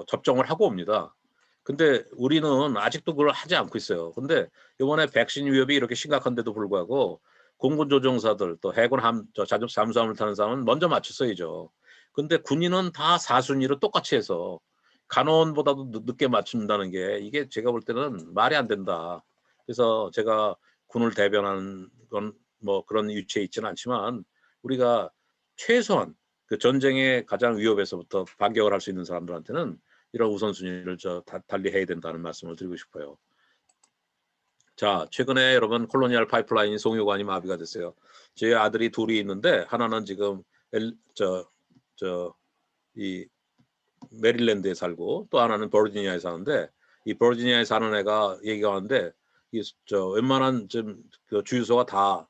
접종을 하고 옵니다. 근데 우리는 아직도 그걸 하지 않고 있어요. 근데 이번에 백신 위협이 이렇게 심각한데도 불구하고 공군 조종사들 또 해군 잠수함을 타는 사람은 먼저 맞췄어야죠. 근데 군인은 다 4순위로 똑같이 해서 간호원보다도 늦게 맞춘다는 게 이게 제가 볼 때는 말이 안 된다. 그래서 제가 군을 대변하는 건 뭐 그런 위치에 있지는 않지만 우리가 최소한 그 전쟁의 가장 위협에서부터 반격을 할 수 있는 사람들한테는 이런 우선순위를 달리해야 된다는 말씀을 드리고 싶어요. 자, 최근에 여러분 콜로니얼 파이프라인 송유관이 마비가 됐어요. 제 아들이 둘이 있는데 하나는 지금 이 메릴랜드에 살고 또 하나는 버지니아에 사는데 이 버지니아에 사는 애가 얘기가 왔는데 웬만한 그 주유소가 다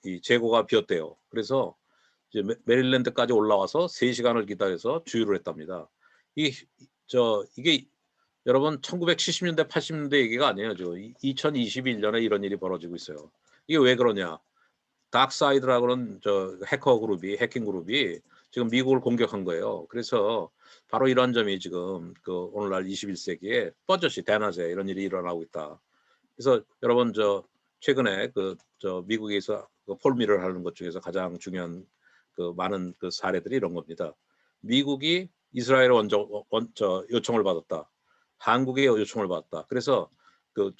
이 재고가 비었대요. 그래서 이제 메릴랜드까지 올라와서 3시간을 기다려서 주유를 했답니다. 이게 여러분 1970년대 80년대 얘기가 아니에요. 2021년에 이런 일이 벌어지고 있어요. 이게 왜 그러냐? 닥사이드라고는 해커 그룹이 해킹 그룹이 지금 미국을 공격한 거예요. 그래서 바로 이런 점이 지금 그 오늘날 21세기에 버젓이 대낮에 이런 일이 일어나고 있다. 그래서 여러분 최근에 미국에서 그 폴미를 하는 것 중에서 가장 중요한 그 많은 그 사례들이 이런 겁니다. 미국이 이스라엘에 요청을 받았다. 한국의 요청을 받았다. 그래서 그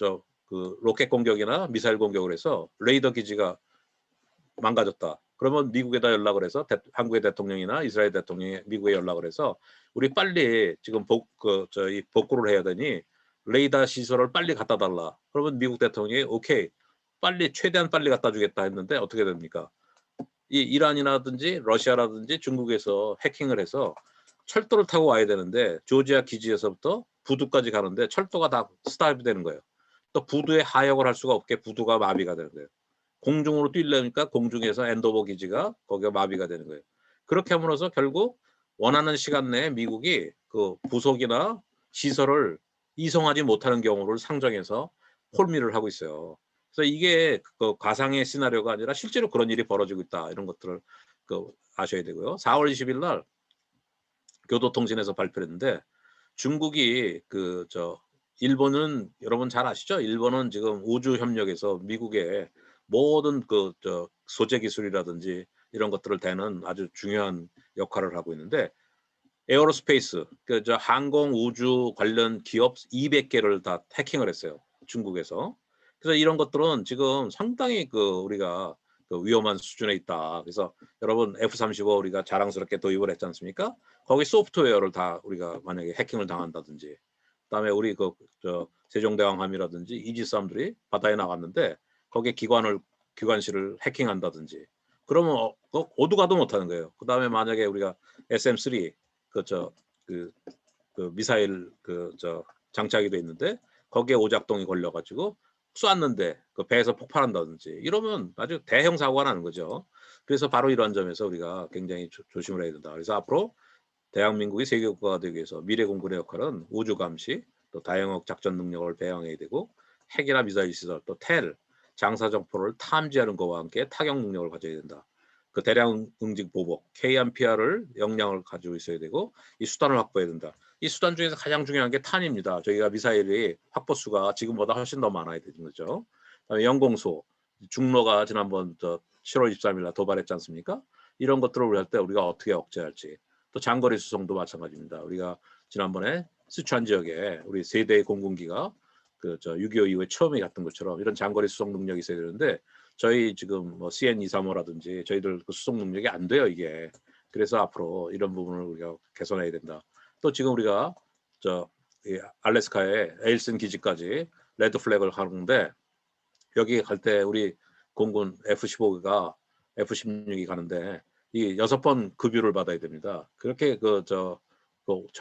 로켓 공격이나 미사일 공격을 해서 레이더 기지가 망가졌다. 그러면 미국에다 연락을 해서 한국의 대통령이나 이스라엘 대통령이 미국에 연락을 해서 우리 빨리 지금 복구를 해야 되니 레이더 시설을 빨리 갖다 달라. 그러면 미국 대통령이 오케이 빨리 최대한 빨리 갖다 주겠다 했는데 어떻게 됩니까? 이 이란이라든지 러시아라든지 중국에서 해킹을 해서 철도를 타고 와야 되는데 조지아 기지에서부터 부두까지 가는데 철도가 다 스탑이 되는 거예요. 또 부두에 하역을 할 수가 없게 부두가 마비가 되는 거예요. 공중으로 뛰려니까 공중에서 엔도버 기지가 거기가 마비가 되는 거예요. 그렇게 함으로써 결국 원하는 시간 내에 미국이 그 부속이나 시설을 이송하지 못하는 경우를 상정해서 폴미를 하고 있어요. 그래서 이게 그 가상의 시나리오가 아니라 실제로 그런 일이 벌어지고 있다. 이런 것들을 아셔야 되고요. 4월 20일 날 교도통신에서 발표했는데 중국이 일본은 여러분 잘 아시죠? 일본은 지금 우주협력에서 미국의 모든 소재 기술이라든지 이런 것들을 대는 아주 중요한 역할을 하고 있는데 에어로스페이스 항공 우주 관련 기업 200개를 다 해킹을 했어요. 중국에서. 그래서 이런 것들은 지금 상당히 우리가 위험한 수준에 있다. 그래서 여러분 F-35 우리가 자랑스럽게 도입을 했지 않습니까? 거기 소프트웨어를 다 우리가 만약에 해킹을 당한다든지 그다음에 우리 세종대왕함이라든지 이지스함들이 바다에 나갔는데 거기에 기관실을 해킹한다든지 그러면 어디 가도 못하는 거예요. 그다음에 만약에 우리가 SM-3 미사일 장착이 돼 있는데 거기에 오작동이 걸려가지고 쐈는데 그 배에서 폭발한다든지 이러면 아주 대형 사고가 나는 거죠. 그래서 바로 이런 점에서 우리가 굉장히 조심을 해야 된다. 그래서 앞으로 대한민국이 세계국가가 되기 위해서 미래 공군의 역할은 우주 감시, 또 다양한 작전 능력을 배양해야 되고 핵이나 미사일 시설, 또 장사 정보를 탐지하는 것과 함께 타격 능력을 가져야 된다. 그 대량 응징 보복, KMPR을 역량을 가지고 있어야 되고 이 수단을 확보해야 된다. 이 수단 중에서 가장 중요한 게 탄입니다. 저희가 미사일이 확보수가 지금보다 훨씬 더 많아야 되는 거죠. 그다음에 영공소, 중로가 지난번 7월 23일 날 도발했지 않습니까? 이런 것들을 우리 할 때 우리가 어떻게 억제할지. 또 장거리 수송도 마찬가지입니다. 우리가 지난번에 스촨 지역에 우리 세대의 공군기가 6.25 이후에 처음에 갔던 것처럼 이런 장거리 수송 능력이 있어야 되는데 저희 지금 CN-235라든지 저희들 수송 능력이 안 돼요 이게. 그래서 앞으로 이런 부분을 우리가 개선해야 된다. 또 지금 우리가 알래스카의 에일슨 기지까지 레드 플래그를 하는데 여기 갈 때 우리 공군 F-15가 F-16이 가는데 이 6번 급유를 받아야 됩니다. 그렇게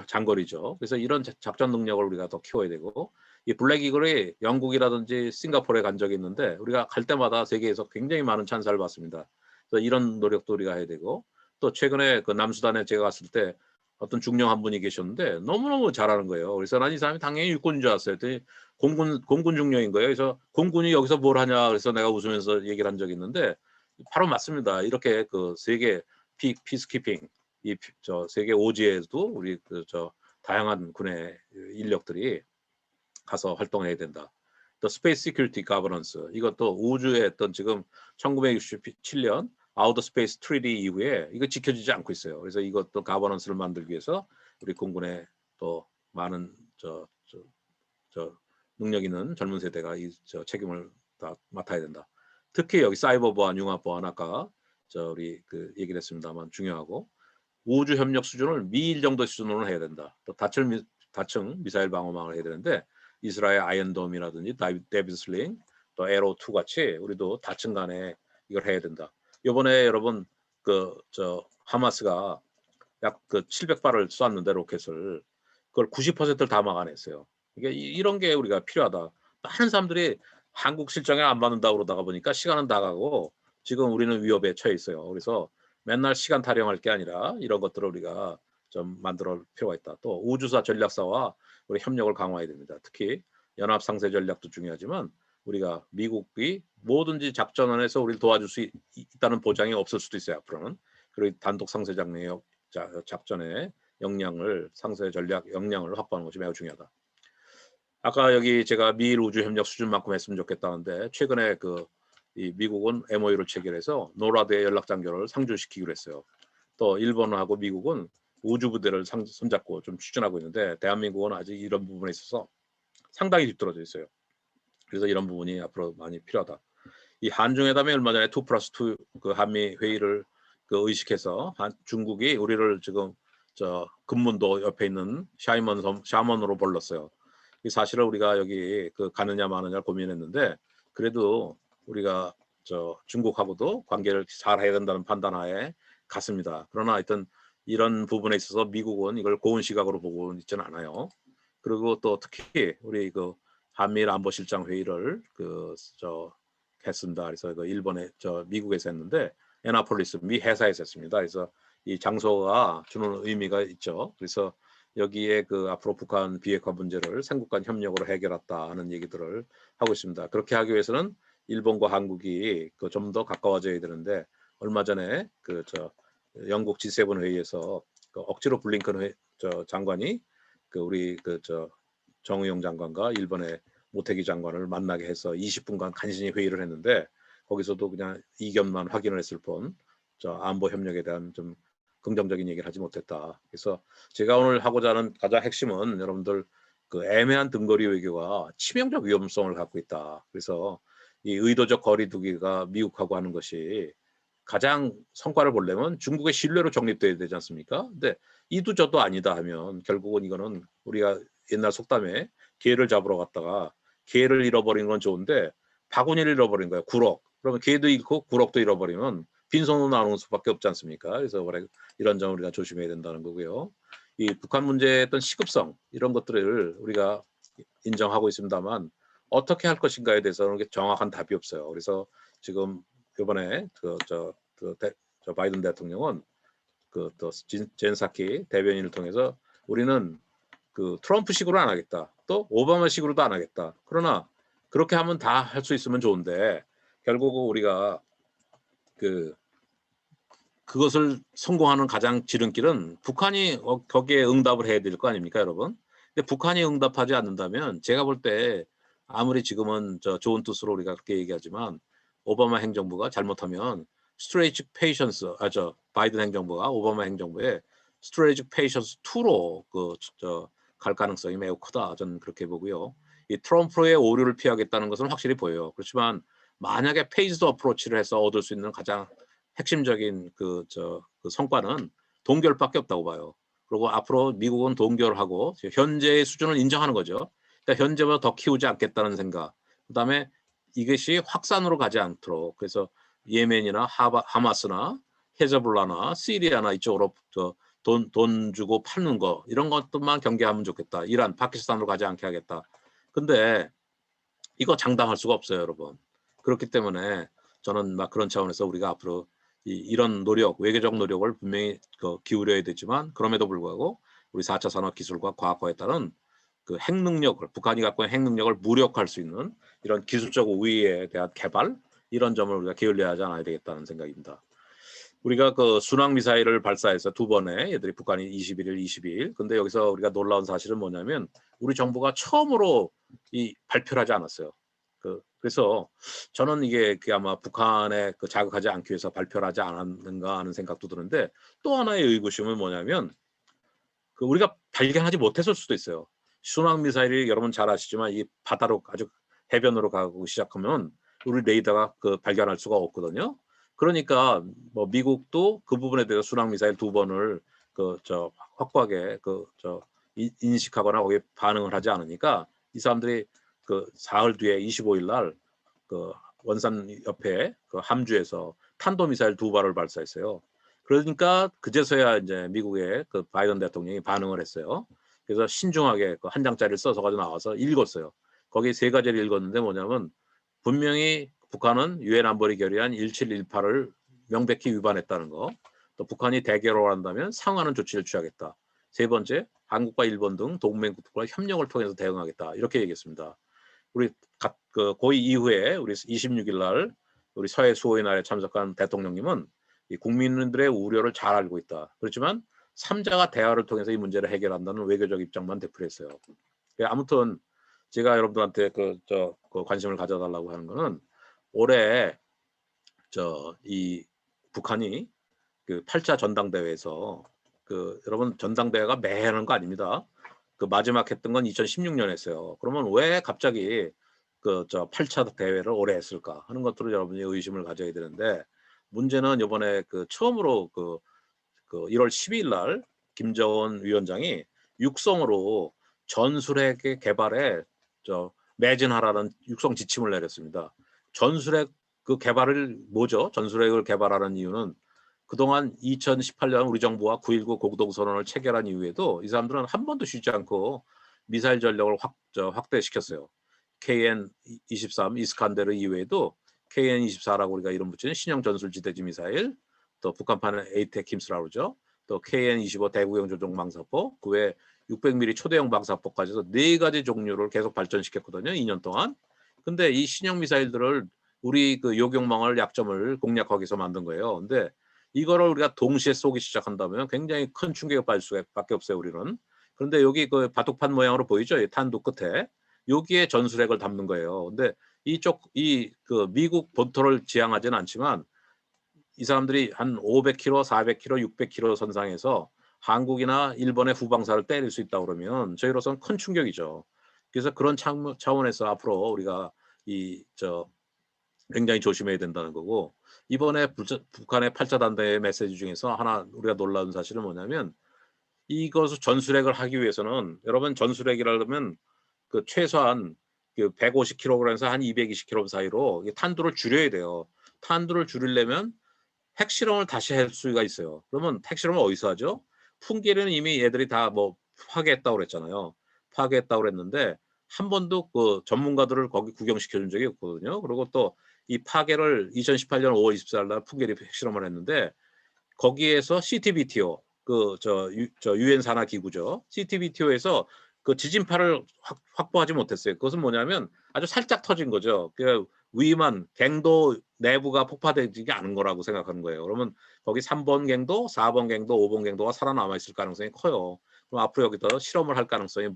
장거리죠. 그래서 이런 작전 능력을 우리가 더 키워야 되고 이 블랙 이글이 영국이라든지 싱가포르에 간 적이 있는데 우리가 갈 때마다 세계에서 굉장히 많은 찬사를 받습니다. 그래서 이런 노력도 우리가 해야 되고 또 최근에 그 남수단에 제가 갔을 때 어떤 중령 한 분이 계셨는데 너무너무 잘하는 거예요. 그래서 난 이 사람이 당연히 육군인 줄 알았어요. 그랬더니 공군 중령인 거예요. 그래서 공군이 여기서 뭘 하냐 그래서 내가 웃으면서 얘기를 한 적이 있는데 바로 맞습니다. 이렇게 그 세계 피스키핑 저 세계 오지에도 우리 그 저 다양한 군의 인력들이 가서 활동해야 된다. 또 스페이스 시큐리티 가버넌스 이것도 우주의 어떤 지금 1967년 아우터 스페이스 트리티 이후에 이거 지켜지지 않고 있어요. 그래서 이것도 가버넌스를 만들기 위해서 우리 공군에 또 많은 저 능력 있는 젊은 세대가 이 책임을 다 맡아야 된다. 특히 여기 사이버 보안, 융합 보안 아까 우리 그 얘기를 했습니다만 중요하고 우주 협력 수준을 미일 정도 수준으로 해야 된다. 또 다층 미사일 방어망을 해야 되는데 이스라엘 아이언돔이라든지 데비드 슬링 또 에로 2 같이 우리도 다층 간에 이걸 해야 된다. 이번에 여러분 하마스가 약 그 700발을 쐈는데 로켓을 그걸 90%를 다 막아냈어요. 이게 이런 게 우리가 필요하다. 많은 사람들이 한국 실정에 안 받는다 그러다가 보니까 시간은 다 가고 지금 우리는 위협에 처해 있어요. 그래서 맨날 시간 타령할 게 아니라 이런 것들을 우리가 좀 만들어 필요가 있다. 또 우주사 전략사와 우리 협력을 강화해야 됩니다. 특히 연합 상세 전략도 중요하지만 우리가 미국이 뭐든지 작전원에서 우리를 도와줄 수 있다는 보장이 없을 수도 있어요. 앞으로는. 그리고 단독 상세 작전의 역량을 상세 전략 역량을 확보하는 것이 매우 중요하다. 아까 여기 제가 미일 우주 협력 수준만큼 했으면 좋겠다는데 최근에 이 미국은 MOU를 체결해서 노라드의 연락 장교를 상주시키기로 했어요. 또 일본하고 미국은 우주 부대를 손잡고 좀 추진하고 있는데 대한민국은 아직 이런 부분에 있어서 상당히 뒤떨어져 있어요. 그래서 이런 부분이 앞으로 많이 필요하다. 이 한중회담이 얼마 전에 2+2 그 한미 회의를 의식해서 중국이 우리를 지금 금문도 옆에 있는 샤먼으로 불렀어요. 사실은 우리가 여기 가느냐 마느냐 고민했는데 그래도 우리가 중국하고도 관계를 잘 해야 된다는 판단하에 갔습니다. 그러나 하여튼 이런 부분에 있어서 미국은 이걸 고운 시각으로 보고 있지는 않아요. 그리고 또 특히 우리 한미일 안보실장 회의를 했습니다. 그래서 일본에 미국에서 했는데 애나폴리스 미 회사에서 했습니다. 그래서 이 장소가 주는 의미가 있죠. 그래서 여기에 앞으로 북한 비핵화 문제를 삼국 간 협력으로 해결했다 하는 얘기들을 하고 있습니다. 그렇게 하기 위해서는 일본과 한국이 좀 더 가까워져야 되는데 얼마 전에 영국 G7 회의에서 억지로 블링컨 장관이 우리 정의용 장관과 일본의 모태기 장관을 만나게 해서 20분간 간신히 회의를 했는데 거기서도 그냥 이견만 확인을 했을 뿐 안보 협력에 대한 좀 긍정적인 얘기를 하지 못했다. 그래서 제가 오늘 하고자 하는 가장 핵심은 여러분들 애매한 등거리 외교가 치명적 위험성을 갖고 있다. 그래서 이 의도적 거리 두기가 미국하고 하는 것이 가장 성과를 보려면 중국의 신뢰로 정립돼야 되지 않습니까? 근데 이도 저도 아니다 하면 결국은 이거는 우리가 옛날 속담에 개를 잡으러 갔다가 개를 잃어버린 건 좋은데 바구니를 잃어버린 거야. 구럭. 그러면 개도 잃고 구럭도 잃어버리면 빈손으로 나오는 수밖에 없지 않습니까? 그래서 이런 점을 우리가 조심해야 된다는 거고요. 이 북한 문제의 어떤 시급성 이런 것들을 우리가 인정하고 있습니다만 어떻게 할 것인가에 대해서는 정확한 답이 없어요. 그래서 지금 이번에 바이든 대통령은 젠 사키 대변인을 통해서 우리는 트럼프식으로 안 하겠다. 또 오바마식으로도 안 하겠다. 그러나 그렇게 하면 다 할 수 있으면 좋은데 결국 우리가 그것을 성공하는 가장 지름길은 북한이 거기에 응답을 해야 될 거 아닙니까, 여러분? 근데 북한이 응답하지 않는다면 제가 볼 때 아무리 지금은 좋은 뜻으로 우리가 그렇게 얘기하지만 오바마 행정부가 잘못하면 스트레이직 페이션스, 바이든 행정부가 오바마 행정부에 스트레이직 페이션스 2로 갈 가능성이 매우 크다. 저는 그렇게 보고요. 이 트럼프의 오류를 피하겠다는 것은 확실히 보여요. 그렇지만 만약에 페이스드 어프로치를 해서 얻을 수 있는 가장 핵심적인 성과는 동결밖에 없다고 봐요. 그리고 앞으로 미국은 동결하고 현재의 수준을 인정하는 거죠. 그러니까 현재보다 더 키우지 않겠다는 생각. 그다음에 이것이 확산으로 가지 않도록 그래서 예멘이나 하마스나 헤즈볼라나 시리아나 이쪽으로 돈 주고 팔는 거 이런 것들만 경계하면 좋겠다. 이란, 파키스탄으로 가지 않게 하겠다. 근데 이거 장담할 수가 없어요, 여러분. 그렇기 때문에 저는 막 그런 차원에서 우리가 앞으로 이런 노력, 외교적 노력을 분명히 기울여야 되지만 그럼에도 불구하고 우리 4차 산업 기술과 과학화에 따른 그 핵 능력을 북한이 갖고 있는 핵 능력을 무력화할 수 있는 이런 기술적 우위에 대한 개발 이런 점을 우리가 게을리하지 않아야 되겠다는 생각입니다. 우리가 그 순항 미사일을 발사해서 2번에 얘들이 북한이 21일, 22일. 근데 여기서 우리가 놀라운 사실은 뭐냐면 우리 정부가 처음으로 발표를 하지 않았어요. 그래서 저는 이게 아마 북한에 자극하지 않기 위해서 발표를 하지 않았는가 하는 생각도 드는데 또 하나의 의구심은 뭐냐면 우리가 발견하지 못했을 수도 있어요. 순항 미사일이 여러분 잘 아시지만 이 바다로 아주 해변으로 가고 시작하면 우리 레이더가 발견할 수가 없거든요. 그러니까 뭐 미국도 그 부분에 대해서 순항 미사일 2번을 확고하게 인식하거나 거기에 반응을 하지 않으니까 이 사람들이 사흘 뒤에 25일 날 원산 옆에 함주에서 탄도 미사일 2발을 발사했어요. 그러니까 그제서야 이제 미국의 바이든 대통령이 반응을 했어요. 그래서 신중하게 한 장짜리를 써서 가지고 나와서 읽었어요. 거기 3가지를 읽었는데 뭐냐면 분명히 북한은 유엔 안보리 결의안 1718을 명백히 위반했다는 거. 또 북한이 대결을 한다면 상하는 조치를 취하겠다. 3번째, 한국과 일본 등 동맹국들과 협력을 통해서 대응하겠다. 이렇게 얘기했습니다. 우리 고위 이후에 우리 26일 날 우리 서해 수호의 날에 참석한 대통령님은 이 국민들의 우려를 잘 알고 있다. 그렇지만 3자가 대화를 통해서 이 문제를 해결한다는 외교적 입장만 되풀이했어요. 아무튼 제가 여러분들한테 관심을 가져달라고 하는 거는 올해 이 북한이 8차 전당대회에서 여러분 전당대회가 매해 하는 거 아닙니다. 마지막 했던 건 2016년 했어요. 그러면 왜 갑자기 8차 대회를 올해 했을까 하는 것들을 여러분이 의심을 가져야 되는데 문제는 이번에 처음으로 1월 10일 날 김정은 위원장이 육성으로 전술핵의 개발에 매진하라는 육성 지침을 내렸습니다. 전술핵 개발을 뭐죠? 전술핵을 개발하는 이유는 그동안 2018년 우리 정부와 9.19 공동선언을 체결한 이후에도 이 사람들은 한 번도 쉬지 않고 미사일 전력을 확대시켰어요. KN-23 이스칸데르 이외에도 KN-24라고 우리가 이름 붙이는 신형 전술지대지 미사일, 또 북한판은 에이테킴스라고 그러죠. 또 KN-25 대구형 조종 방사포, 그 외에 600mm 초대형 방사포까지 해서 4가지 종류를 계속 발전시켰거든요. 2년 동안. 근데 이 신형 미사일들을 우리 요격망을 약점을 공략하기 위해서 만든 거예요. 근데 이거를 우리가 동시에 쏘기 시작한다면 굉장히 큰 충격을 받을 수밖에 없어요, 우리는. 그런데 여기 바둑판 모양으로 보이죠? 이 탄도 끝에. 여기에 전술핵을 담는 거예요. 근데 미국 본토를 지향하지는 않지만 이 사람들이 한 500km, 400km, 600km 선상에서 한국이나 일본의 후방사를 때릴 수 있다 그러면 저희로서는 큰 충격이죠. 그래서 그런 차원에서 앞으로 우리가 굉장히 조심해야 된다는 거고 이번에 북한의 8차 단대의 메시지 중에서 하나 우리가 놀라운 사실은 뭐냐면 이것을 전술핵을 하기 위해서는 여러분 전술핵이라면 최소한 150kg에서 한 220kg 사이로 탄두를 줄여야 돼요. 탄두를 줄이려면 핵실험을 다시 할 수가 있어요. 그러면 핵실험을 어디서 하죠? 풍계리는 이미 얘들이 다 파괴했다고 그랬잖아요. 파괴했다고 그랬는데 한 번도 전문가들을 거기 구경시켜 준 적이 없거든요. 그리고 또 이 파괴를 2018년 5월 24일 날 풍계리 핵실험을 했는데 거기에서 CTBTO 유엔 산하 기구죠. CTBTO에서 지진파를 확보하지 못했어요. 그것은 뭐냐면 아주 살짝 터진 거죠. 위만 갱도 내부가 폭파되지 않은 거라고 생각하는 거예요. 그러면 거기 3번 갱도, 4번 갱도, 5번 갱도가 살아남아 있을 가능성이 커요. 그럼 앞으로 여기서 실험을 할 가능성이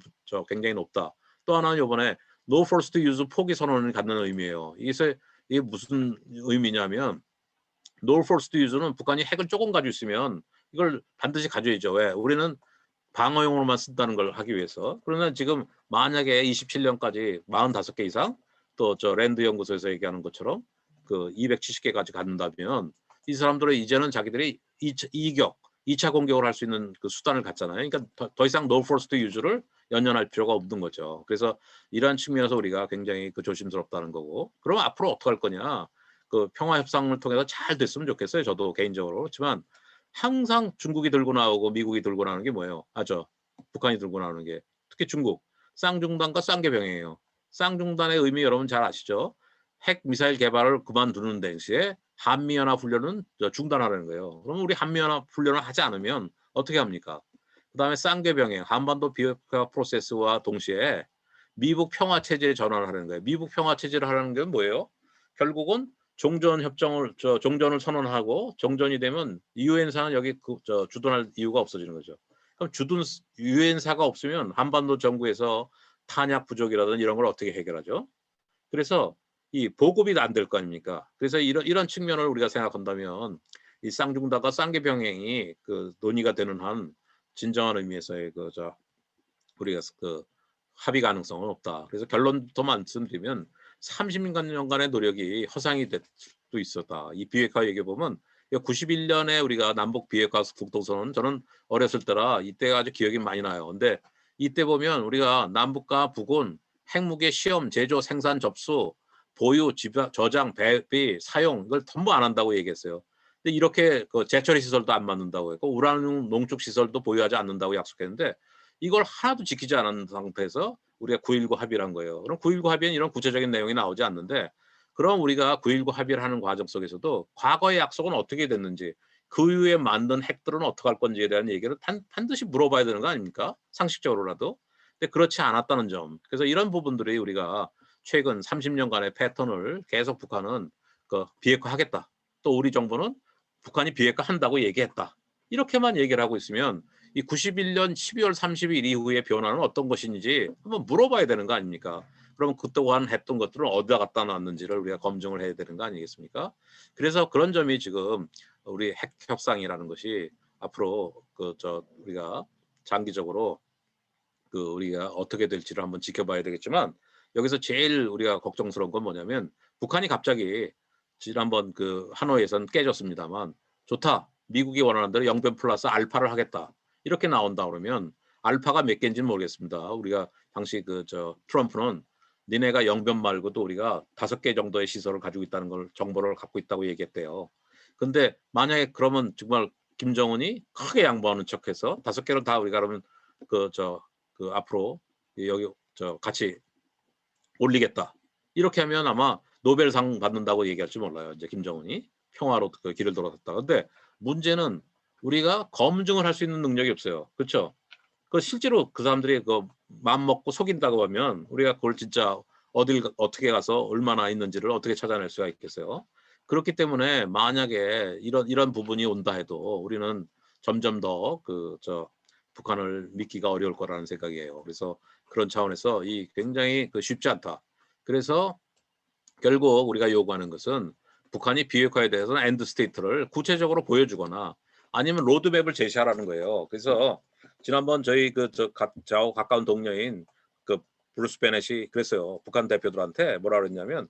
굉장히 높다. 또 하나는 이번에 No First Use 포기 선언을 갖는 의미예요. 이게 무슨 의미냐면 No First Use는 북한이 핵을 조금 가지고 있으면 이걸 반드시 가져야죠. 왜? 우리는 방어용으로만 쓴다는 걸 하기 위해서. 그러나 지금 만약에 27년까지 45개 이상 또 랜드 연구소에서 얘기하는 것처럼 270개까지 갖는다면 이 사람들은 이제는 자기들이 2차 공격을 할 수 있는 수단을 갖잖아요. 그러니까 더 이상 No First Use를 연연할 필요가 없는 거죠. 그래서 이러한 측면에서 우리가 굉장히 조심스럽다는 거고. 그럼 앞으로 어떻게 할 거냐? 평화 협상을 통해서 잘 됐으면 좋겠어요. 저도 개인적으로. 그렇지만 항상 중국이 들고 나오고 미국이 들고 나오는 게 뭐예요? 북한이 들고 나오는 게 특히 중국 쌍중단과 쌍계병이에요. 쌍중단의 의미 여러분 잘 아시죠? 핵 미사일 개발을 그만두는 당시에 한미연합 훈련은 중단하라는 거예요. 그러면 우리 한미연합 훈련을 하지 않으면 어떻게 합니까? 그다음에 쌍계병행, 한반도 비핵화 프로세스와 동시에 미북 평화 체제에 전환을 하는 거예요. 미북 평화 체제를 하는 게 뭐예요? 결국은 종전 협정을 종전을 선언하고 종전이 되면 유엔사는 여기 주둔할 이유가 없어지는 거죠. 그럼 주둔 유엔사가 없으면 한반도 정부에서 탄약 부족이라든지 이런 걸 어떻게 해결하죠? 그래서 이 보급이 안 될 거 아닙니까? 그래서 이런 측면을 우리가 생각한다면 이 쌍중다가 쌍계병행이 그 논의가 되는 한 진정한 의미에서의 우리가 합의 가능성은 없다. 그래서 결론부터 말씀드리면 30년간의 노력이 허상이 될 수도 있었다. 이 비핵화 얘기 보면 91년에 우리가 남북 비핵화 국동선언 저는 어렸을 때라 이때가 아주 기억이 많이 나요. 근데 이때 보면 우리가 남북과 북은 핵무기 시험, 제조, 생산, 접수, 보유, 저장, 배비, 사용 이걸 전부 안 한다고 얘기했어요. 근데 이렇게 재처리 시설도 안 만든다고 했고 우라늄 농축 시설도 보유하지 않는다고 약속했는데 이걸 하나도 지키지 않은 상태에서 우리가 9.19 합의를 한 거예요. 그럼 9.19 합의는 이런 구체적인 내용이 나오지 않는데 그럼 우리가 9.19 합의를 하는 과정 속에서도 과거의 약속은 어떻게 됐는지 그 이후에 만든 핵들은 어떻게 할 건지에 대한 얘기를 반드시 물어봐야 되는 거 아닙니까? 상식적으로라도. 근데 그렇지 않았다는 점. 그래서 이런 부분들이 우리가 최근 30년간의 패턴을 계속 북한은 비핵화하겠다. 또 우리 정부는 북한이 비핵화한다고 얘기했다. 이렇게만 얘기를 하고 있으면 이 91년 12월 30일 이후의 변화는 어떤 것인지 한번 물어봐야 되는 거 아닙니까? 그러면 그동안 했던 것들은 어디다 갖다 놨는지를 우리가 검증을 해야 되는 거 아니겠습니까? 그래서 그런 점이 지금 우리 핵 협상이라는 것이 앞으로 우리가 장기적으로 우리가 어떻게 될지를 한번 지켜봐야 되겠지만 여기서 제일 우리가 걱정스러운 건 뭐냐면 북한이 갑자기 지난번 하노이에서는 깨졌습니다만 좋다. 미국이 원하는 대로 영변 플러스 알파를 하겠다. 이렇게 나온다 그러면 알파가 몇 개인지는 모르겠습니다. 우리가 당시 트럼프는 니네가 영변 말고도 우리가 5개 정도의 시설을 가지고 있다는 걸 정보를 갖고 있다고 얘기했대요. 근데 만약에 그러면 정말 김정은이 크게 양보하는 척해서 5개를 다 우리가 그러면 앞으로 여기 같이 올리겠다. 이렇게 하면 아마 노벨상 받는다고 얘기할지 몰라요. 이제 김정은이 평화로 길을 돌아섰다. 근데 문제는 우리가 검증을 할 수 있는 능력이 없어요. 그렇죠? 실제로 그 사람들이 마음 먹고 속인다고 하면 우리가 그걸 진짜 어떻게 가서 얼마나 있는지를 어떻게 찾아낼 수가 있겠어요. 그렇기 때문에 만약에 이런 부분이 온다 해도 우리는 점점 더 북한을 믿기가 어려울 거라는 생각이에요. 그래서 그런 차원에서 이 굉장히 쉽지 않다. 그래서 결국 우리가 요구하는 것은 북한이 비핵화에 대해서는 엔드 스테이트를 구체적으로 보여주거나 아니면 로드맵을 제시하라는 거예요. 그래서 지난번 저희 저하고 가까운 동료인 브루스 베넷이 그랬어요. 북한 대표들한테 뭐라 그랬냐면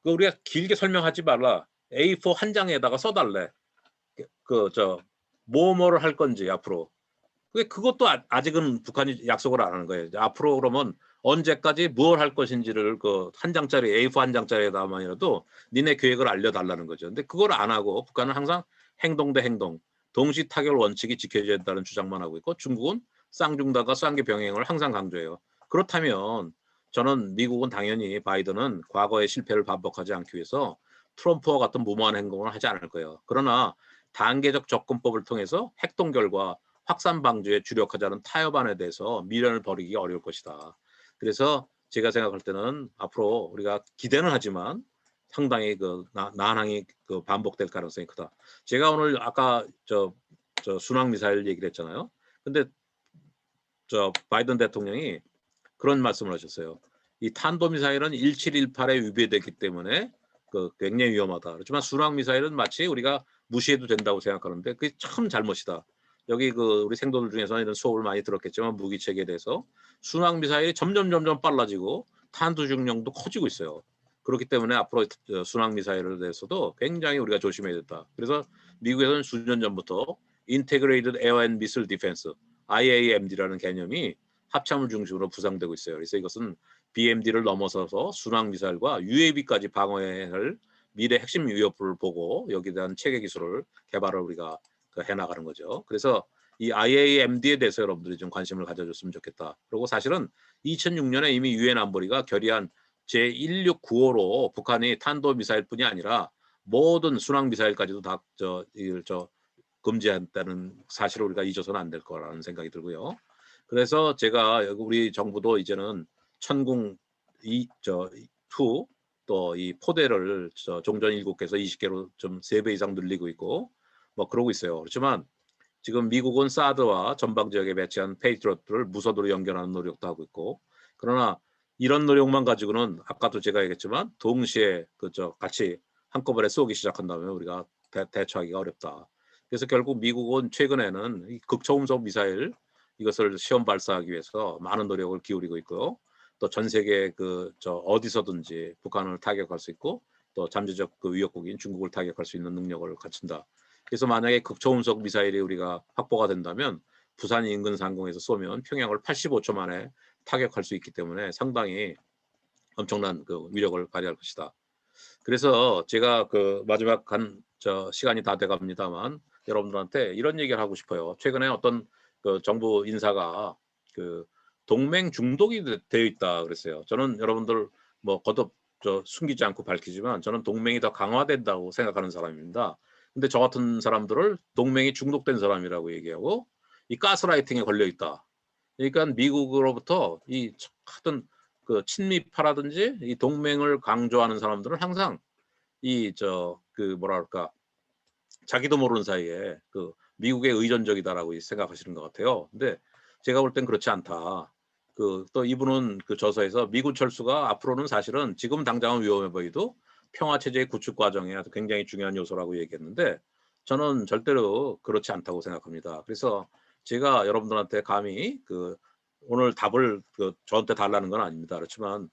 우리가 길게 설명하지 말라. A4 한 장에다가 써달래. 뭐를 할 건지 앞으로. 그것도 아직은 북한이 약속을 안 하는 거예요. 앞으로 그러면 언제까지 뭘 할 것인지를 한 장짜리 A4 한 장짜리에다만이라도 니네 계획을 알려달라는 거죠. 근데 그걸 안 하고 북한은 항상 행동 대 행동, 동시 타결 원칙이 지켜져야 된다는 주장만 하고 있고 중국은 쌍중다가 쌍계 병행을 항상 강조해요. 그렇다면 저는 미국은 당연히 바이든은 과거의 실패를 반복하지 않기 위해서 트럼프와 같은 무모한 행동을 하지 않을 거예요. 그러나 단계적 접근법을 통해서 핵동결과 확산 방지에 주력하자는 타협안에 대해서 미련을 버리기 어려울 것이다. 그래서 제가 생각할 때는 앞으로 우리가 기대는 하지만 상당히 난항이 반복될 가능성이 크다. 제가 오늘 아까 순항 미사일 얘기를 했잖아요. 근데 바이든 대통령이 그런 말씀을 하셨어요. 이 탄도 미사일은 1718에 위배되기 때문에 굉장히 위험하다. 그렇지만 순항 미사일은 마치 우리가 무시해도 된다고 생각하는데 그게 참 잘못이다. 여기 우리 생도들 중에서 이런 수업을 많이 들었겠지만 무기 체계에 대해서 순항 미사일이 점점 빨라지고 탄두 중량도 커지고 있어요. 그렇기 때문에 앞으로 순항 미사일에 대해서도 굉장히 우리가 조심해야 된다. 그래서 미국에서는 수년 전부터 Integrated Air and Missile Defense (IAMD라는 개념이 합참을 중심으로 구상되고 있어요. 그래서 이것은 BMD를 넘어서서 순항 미사일과 UAV까지 방어할 미래 핵심 위협을 보고 여기에 대한 체계 기술을 개발을 우리가 해나가는 거죠. 그래서 이 IAMD에 대해서 여러분들이 좀 관심을 가져줬으면 좋겠다. 그리고 사실은 2006년에 이미 유엔 안보리가 결의한 제1695로 북한이 탄도미사일뿐이 아니라 모든 순항 미사일까지도 다 금지한다는 사실을 우리가 잊어서는 안 될 거라는 생각이 들고요. 그래서 제가 우리 정부도 이제는 천궁 투 또 이 포대를 종전 7개에서 20개로 좀 3배 이상 늘리고 있고 뭐 그러고 있어요. 그렇지만 지금 미국은 사드와 전방 지역에 배치한 페이트리어트를 무선으로 연결하는 노력도 하고 있고, 그러나 이런 노력만 가지고는 아까도 제가 얘기했지만 동시에 같이 한꺼번에 쏘기 시작한다면 우리가 대처하기가 어렵다. 그래서 결국 미국은 최근에는 이 극초음속 미사일 이것을 시험 발사하기 위해서 많은 노력을 기울이고 있고요. 또 전 세계 어디서든지 북한을 타격할 수 있고 또 잠재적 위협국인 중국을 타격할 수 있는 능력을 갖춘다. 그래서 만약에 극초음속 미사일이 우리가 확보가 된다면 부산 인근 상공에서 쏘면 평양을 85초 만에 타격할 수 있기 때문에 상당히 엄청난 위력을 발휘할 것이다. 그래서 제가 마지막 시간이 다 돼갑니다만 여러분들한테 이런 얘기를 하고 싶어요. 최근에 어떤 정부 인사가 동맹 중독이 되어 있다 그랬어요. 저는 여러분들 뭐 거듭 숨기지 않고 밝히지만 저는 동맹이 더 강화된다고 생각하는 사람입니다. 근데 저 같은 사람들을 동맹이 중독된 사람이라고 얘기하고 이 가스라이팅에 걸려 있다. 그러니까 미국으로부터 이 하여튼 친미파라든지 이 동맹을 강조하는 사람들은 항상 뭐랄까 자기도 모르는 사이에 미국에 의존적이다라고 생각하시는 것 같아요. 근데 제가 볼 땐 그렇지 않다. 또 이분은 저서에서 미군 철수가 앞으로는 사실은 지금 당장은 위험해 보이도 평화 체제의 구축 과정에 아주 굉장히 중요한 요소라고 얘기했는데 저는 절대로 그렇지 않다고 생각합니다. 그래서 제가 여러분들한테 감히 오늘 답을 저한테 달라는 건 아닙니다. 그렇지만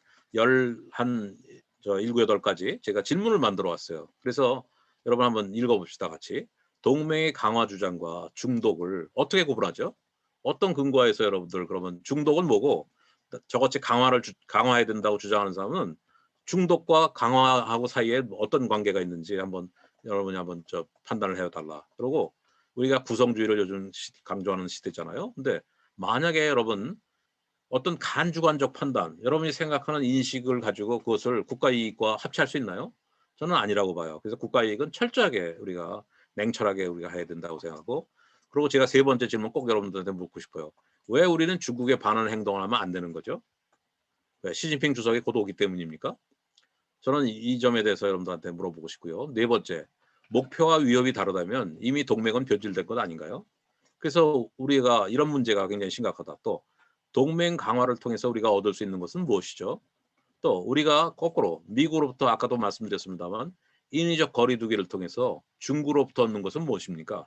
한 7, 8가지 제가 질문을 만들어 왔어요. 그래서 여러분 한번 읽어봅시다 같이. 동맹의 강화 주장과 중독을 어떻게 구분하죠? 어떤 근거에서 여러분들 그러면 중독은 뭐고 저같이 강화해야 된다고 주장하는 사람은 중독과 강화하고 사이에 어떤 관계가 있는지 여러분이 한번 판단을 해달라. 그리고 우리가 구성주의를 요즘 강조하는 시대잖아요. 근데 만약에 여러분 어떤 간주관적 판단, 여러분이 생각하는 인식을 가지고 그것을 국가 이익과 합치할 수 있나요? 저는 아니라고 봐요. 그래서 국가 이익은 철저하게 우리가 냉철하게 우리가 해야 된다고 생각하고, 그리고 제가 3번째 질문 꼭 여러분들한테 묻고 싶어요. 왜 우리는 중국에 반하는 행동을 하면 안 되는 거죠? 왜 시진핑 주석이 곧 오기 때문입니까? 저는 이 점에 대해서 여러분들한테 물어보고 싶고요. 4번째, 목표와 위협이 다르다면 이미 동맹은 변질될 것 아닌가요? 그래서 우리가 이런 문제가 굉장히 심각하다. 또 동맹 강화를 통해서 우리가 얻을 수 있는 것은 무엇이죠? 또 우리가 거꾸로 미국으로부터 아까도 말씀드렸습니다만 인위적 거리 두기를 통해서 중국으로부터 얻는 것은 무엇입니까?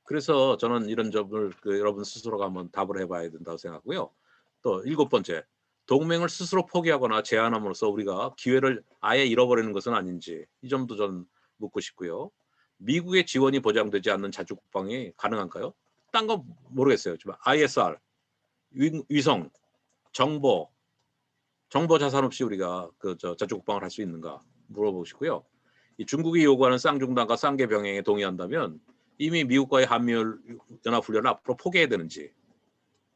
그래서 저는 이런 점을 여러분 스스로가 한번 답을 해봐야 된다고 생각하고요. 또 7번째, 동맹을 스스로 포기하거나 제한함으로써 우리가 기회를 아예 잃어버리는 것은 아닌지 이 점도 저는 묻고 싶고요. 미국의 지원이 보장되지 않는 자주 국방이 가능한가요? 딴 건 모르겠어요. 지금 ISR, 위성, 정보 자산 없이 우리가 자주 국방을 할 수 있는가 물어보고 싶고요. 이 중국이 요구하는 쌍중단과 쌍계 병행에 동의한다면 이미 미국과의 한미일 연합훈련을 앞으로 포기해야 되는지,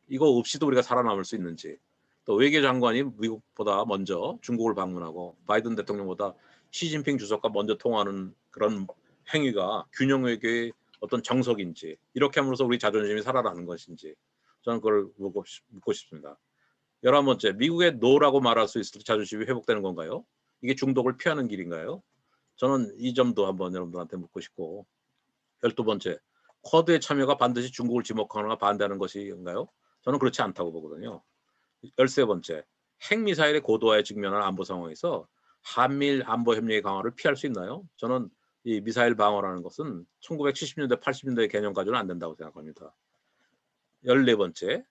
이거 없이도 우리가 살아남을 수 있는지, 또 외교장관이 미국보다 먼저 중국을 방문하고 바이든 대통령보다 시진핑 주석과 먼저 통화하는 그런 행위가 균형 외교의 어떤 정석인지, 이렇게 함으로써 우리 자존심이 살아나는 것인지 저는 그걸 묻고 싶습니다. 11번째, 미국의 노라고 말할 수 있을 때 자존심이 회복되는 건가요? 이게 중독을 피하는 길인가요? 저는 이 점도 한번 여러분들한테 묻고 싶고, 12번째, 쿼드의 참여가 반드시 중국을 지목하거나 반대하는 것인가요? 저는 그렇지 않다고 보거든요. 13번째, 핵미사일의 고도화에 직면한 안보 상황에서 한미일 안보 협력의 강화를 피할 수 있나요? 저는 이 미사일 방어라는 것은 1970년대, 80년대 개념 가지고는 안 된다고 생각합니다. 14번째,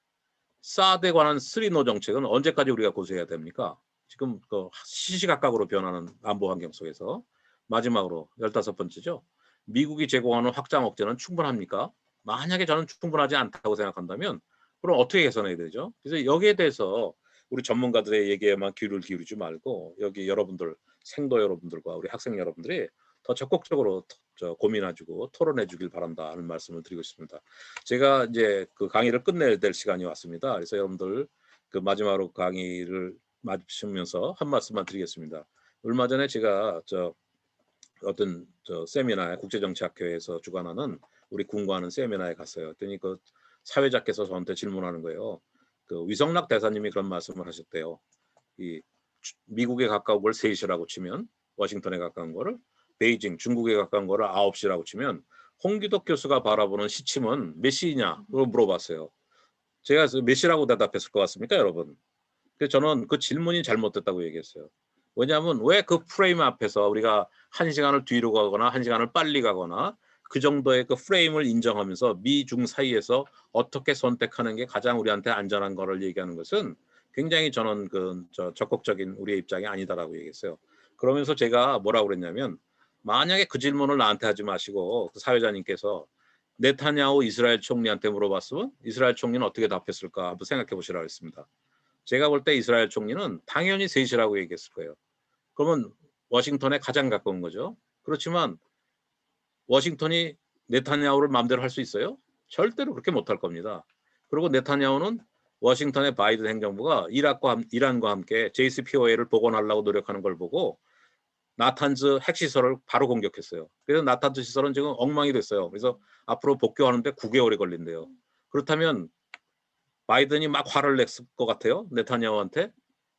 사드에 관한 스리노 정책은 언제까지 우리가 고수해야 됩니까? 지금 시시각각으로 변하는 안보 환경 속에서. 마지막으로 15번째죠. 미국이 제공하는 확장 억제는 충분합니까? 만약에 저는 충분하지 않다고 생각한다면 그럼 어떻게 개선해야 되죠? 그래서 여기에 대해서 우리 전문가들의 얘기에만 귀를 기울이지 말고 여기 여러분들, 생도 여러분들과 우리 학생 여러분들이 더 적극적으로 고민해주고 토론해주길 바란다 하는 말씀을 드리고 싶습니다. 제가 이제 강의를 끝내야 될 시간이 왔습니다. 그래서 여러분들 마지막으로 강의를 마치면서 한 말씀만 드리겠습니다. 얼마 전에 제가 어떤 저 세미나에 국제정치학회에서 주관하는 우리 군과하는 세미나에 갔어요. 그랬더니 그 사회자께서 저한테 질문하는 거예요. 그 위성락 대사님이 그런 말씀을 하셨대요. 이 미국에 가까운 걸 3시라고 치면 워싱턴에 가까운 거를 베이징 중국에 가까운 거를 9시라고 치면 홍기덕 교수가 바라보는 시침은 몇 시냐고 물어봤어요. 제가 몇 시라고 대답했을 것 같습니까, 여러분? 그래서 저는 그 질문이 잘못됐다고 얘기했어요. 왜냐하면 왜 그 프레임 앞에서 우리가 1시간을 뒤로 가거나 1시간을 빨리 가거나 그 정도의 그 프레임을 인정하면서 미중 사이에서 어떻게 선택하는 게 가장 우리한테 안전한 거를 얘기하는 것은 굉장히 저는 적극적인 우리의 입장이 아니다라고 얘기했어요. 그러면서 제가 뭐라고 그랬냐면 만약에 그 질문을 나한테 하지 마시고 그 사회자님께서 네타냐후 이스라엘 총리한테 물어봤으면 이스라엘 총리는 어떻게 답했을까 한번 생각해 보시라고 했습니다. 제가 볼 때 이스라엘 총리는 당연히 3시라고 얘기했을 거예요. 그러면 워싱턴에 가장 가까운 거죠. 그렇지만 워싱턴이 네타냐후를 마음대로 할 수 있어요? 절대로 그렇게 못할 겁니다. 그리고 네타냐후는 워싱턴의 바이든 행정부가 이란과 함께 JCPOA를 복원하려고 노력하는 걸 보고 나탄즈 핵시설을 바로 공격했어요. 그래서 나탄즈 시설은 지금 엉망이 됐어요. 그래서 앞으로 복귀하는데 9개월이 걸린대요. 그렇다면 바이든이 막 화를 냈을 것 같아요. 네타냐후한테.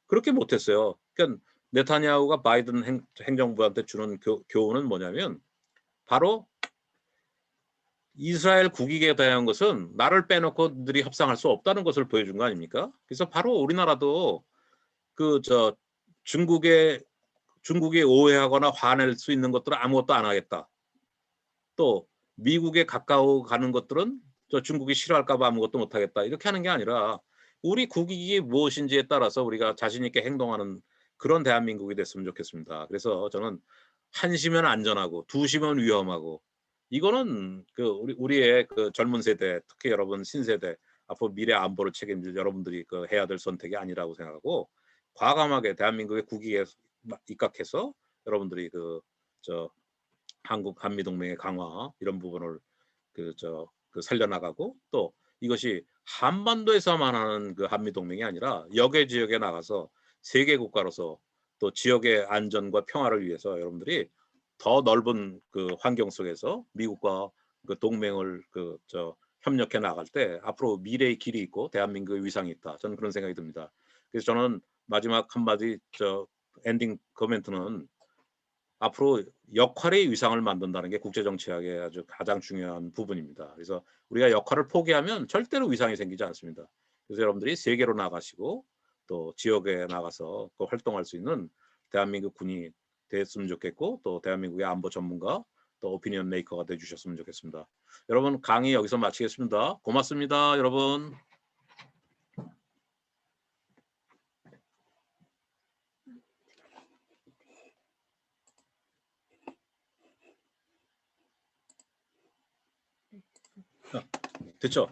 그렇게 못했어요. 그러니까 네타냐후가 바이든 행정부한테 주는 교훈은 뭐냐면 바로 이스라엘 국익에 대한 것은 나를 빼놓고 너들이 협상할 수 없다는 것을 보여준 거 아닙니까? 그래서 바로 우리나라도 중국에 오해하거나 화낼 수 있는 것들은 아무것도 안 하겠다. 또 미국에 가까워 가는 것들은 중국이 싫어할까 봐 아무것도 못 하겠다. 이렇게 하는 게 아니라 우리 국익이 무엇인지에 따라서 우리가 자신 있게 행동하는 그런 대한민국이 됐으면 좋겠습니다. 그래서 저는 1시면 안전하고 2시면 위험하고 이거는 그 우리의 그 젊은 세대, 특히 여러분 신세대 앞으로 미래 안보를 책임질 여러분들이 그 해야 될 선택이 아니라고 생각하고 과감하게 대한민국의 국익에 입각해서 여러분들이 한국 한미 동맹의 강화 이런 부분을 살려나가고 또 이것이 한반도에서만 하는 그 한미 동맹이 아니라 여계 지역에 나가서 세계 국가로서 또 지역의 안전과 평화를 위해서 여러분들이 더 넓은 그 환경 속에서 미국과 그 동맹을 협력해 나갈 때 앞으로 미래의 길이 있고 대한민국의 위상이 있다. 저는 그런 생각이 듭니다. 그래서 저는 마지막 한마디 엔딩 코멘트는 앞으로 역할의 위상을 만든다는 게 국제정치학의 아주 가장 중요한 부분입니다. 그래서 우리가 역할을 포기하면 절대로 위상이 생기지 않습니다. 그래서 여러분들이 세계로 나가시고 또 지역에 나가서 또 활동할 수 있는 대한민국 군이 됐으면 좋겠고 또 대한민국의 안보 전문가 또 오피니언 메이커가 되주셨으면 좋겠습니다. 여러분 강의 여기서 마치겠습니다. 고맙습니다. 여러분. 됐죠?